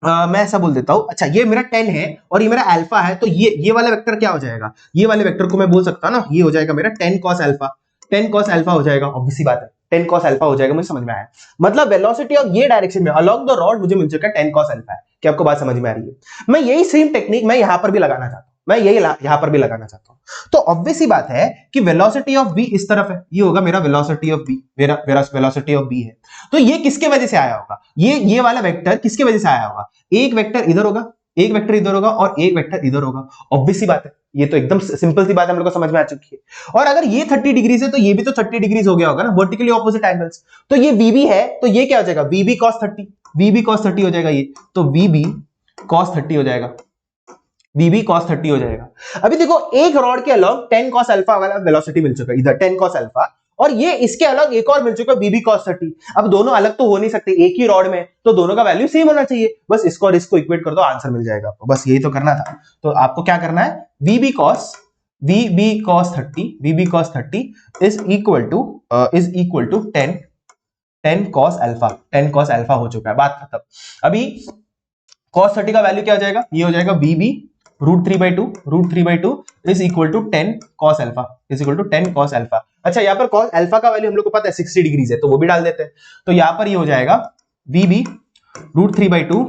मैं ऐसा बोल देता हूं, अच्छा ये मेरा 10 है और ये मेरा अल्फा है, तो ये वाला वेक्टर क्या हो जाएगा? ये वाले वेक्टर को मैं बोल सकता हूं ना, ये हो जाएगा मेरा 10 cos अल्फा, 10 cos अल्फा हो जाएगा। ऑब्वियस सी बात है, 10 cos अल्फा हो जाएगा। मुझे समझ में आया, मतलब वेलोसिटी ऑफ ये डायरेक्शन में अलोंग द रॉड मुझे मिल चुका है 10 cos अल्फा है। क्या आपको बात समझ में आ रही है? मैं यही सेम टेक्निक मैं यहां पर भी लगाना चाहता हूं, मैं यही यहां पर भी लगाना चाहता हूं। तो ऑब्वियस सी बात है कि वेलोसिटी ऑफ बी इस तरफ है, ये होगा मेरा वेलोसिटी ऑफ बी, मेरा वेलोसिटी ऑफ बी है। तो ये किसके वजह से आया होगा? ये वाला वेक्टर किसके वजह से आया होगा? एक वेक्टर इधर होगा, एक वेक्टर इधर होगा और एक वेक्टर इधर होगा। ऑब्वियस सी बात है, ये तो एकदम सिंपल सी बात हम लोग को समझ में आ चुकी है। और अगर ये 30 डिग्री से तो ये भी तो 30 डिग्री हो गया होगा ना, वर्टिकली ऑपोजिट एंगल्स। तो ये VB है, तो ये क्या हो जाएगा? VB cos 30, VB cos 30 हो जाएगा ये, तो VB cos 30 हो जाएगा, VB cos 30 हो जाएगा। अभी देखो एक रॉड के अलॉन्ग 10 cos अल्फा वाला वेलोसिटी मिल चुका है, इधर 10 cos अल्फा, और ये इसके अलग एक और मिल चुका है VB cos 30। अब दोनों अलग तो हो नहीं सकते एक ही रॉड में, तो दोनों का वैल्यू सेम होना चाहिए। बस इसको और इसको इक्वेट कर दो, आंसर मिल जाएगा आपको। बस यही तो करना था। तो आपको क्या करना है? VB cos 30 is equal to 10 cos alpha, 10 cos alpha हो चुका है, बात खत्म। अभी cos 30 का वैल्यू क्या हो जाएगा? ये हो जाएगा VB √3/2 is equal to 10 cos alpha, is equal to 10 cos alpha. अच्छा, यहाँ पर cos अल्फा का वैल्यू हम लोग को पता है 60 डिग्री है, तो वो भी डाल देते हैं। तो यहाँ पर ये हो जाएगा VB √3/2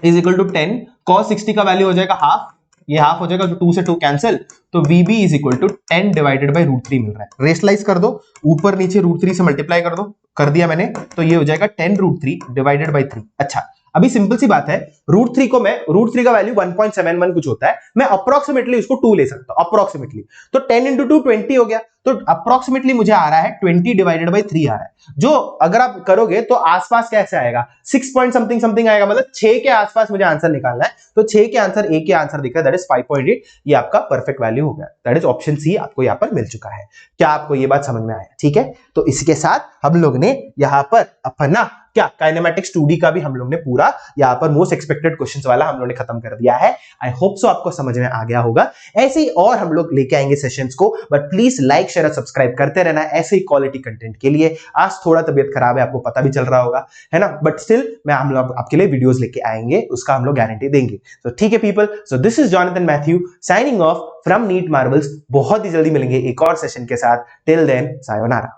is equal to 10 cos 60 का वैल्यू हो जाएगा हाफ, ये हाफ हो जाएगा, तो 2 से 2 कैंसिल, तो VB is equal to 10 divided by √3 मिल रहा है। रेशनलाइज कर दो, ऊपर नीचे √3 से मल्टीप्लाई कर दो, कर दिया मैंने, तो ये हो जाएगा 10 √3 डिवाइडेड बाय 3। अच्छा, अभी सिंपल सी बात है, √3 को मैं √3 का वैल्यू 1.71 कुछ होता है, मैं अप्रोक्सीमेटली उसको 2 ले सकता हूं, अप्रोक्सीमेटली। तो 10 into 2 20 हो गया, तो अप्रोक्सीमेटली मुझे आ रहा है 20 डिवाइडेड बाय 3 आ रहा है, जो अगर आप करोगे तो आसपास कैसे आएगा? 6 पॉइंट समथिंग आएगा, मतलब 6 के आसपास मुझे आंसर निकालना है। तो 6 के आंसर, ए के आंसर दिख रहा है, दैट इज 5.8। ये आपका परफेक्ट वैल्यू हो गया, दैट इज ऑप्शन सी आपको यहाँ पर मिल चुका है। क्या आपको ये बात समझ में आया? ठीक है, तो इसके साथ हम लोग ने यहाँ पर अपना क्या काइनेमैटिक्स 2D का भी हम लोग ने पूरा यहाँ पर मोस्ट एक्सपेक्टेड क्वेश्चंस वाला हम लोग ने खत्म कर दिया है। आई होप सो आपको समझ में आ गया होगा। ऐसे ही और हम लोग लेके आएंगे सेशंस को, बट प्लीज लाइक शेयर और सब्सक्राइब करते रहना ऐसे ही क्वालिटी कंटेंट के लिए। आज थोड़ा तबीयत खराब है, आपको पता भी चल रहा होगा, है ना, बट स्टिल हम लोग आपके लिए वीडियोस लेके आएंगे, उसका हम लोग गारंटी देंगे। तो ठीक है people, so this is Jonathan Matthew signing off from NEET Marvels. बहुत ही जल्दी मिलेंगे एक और सेशन के साथ। Till then sayonara.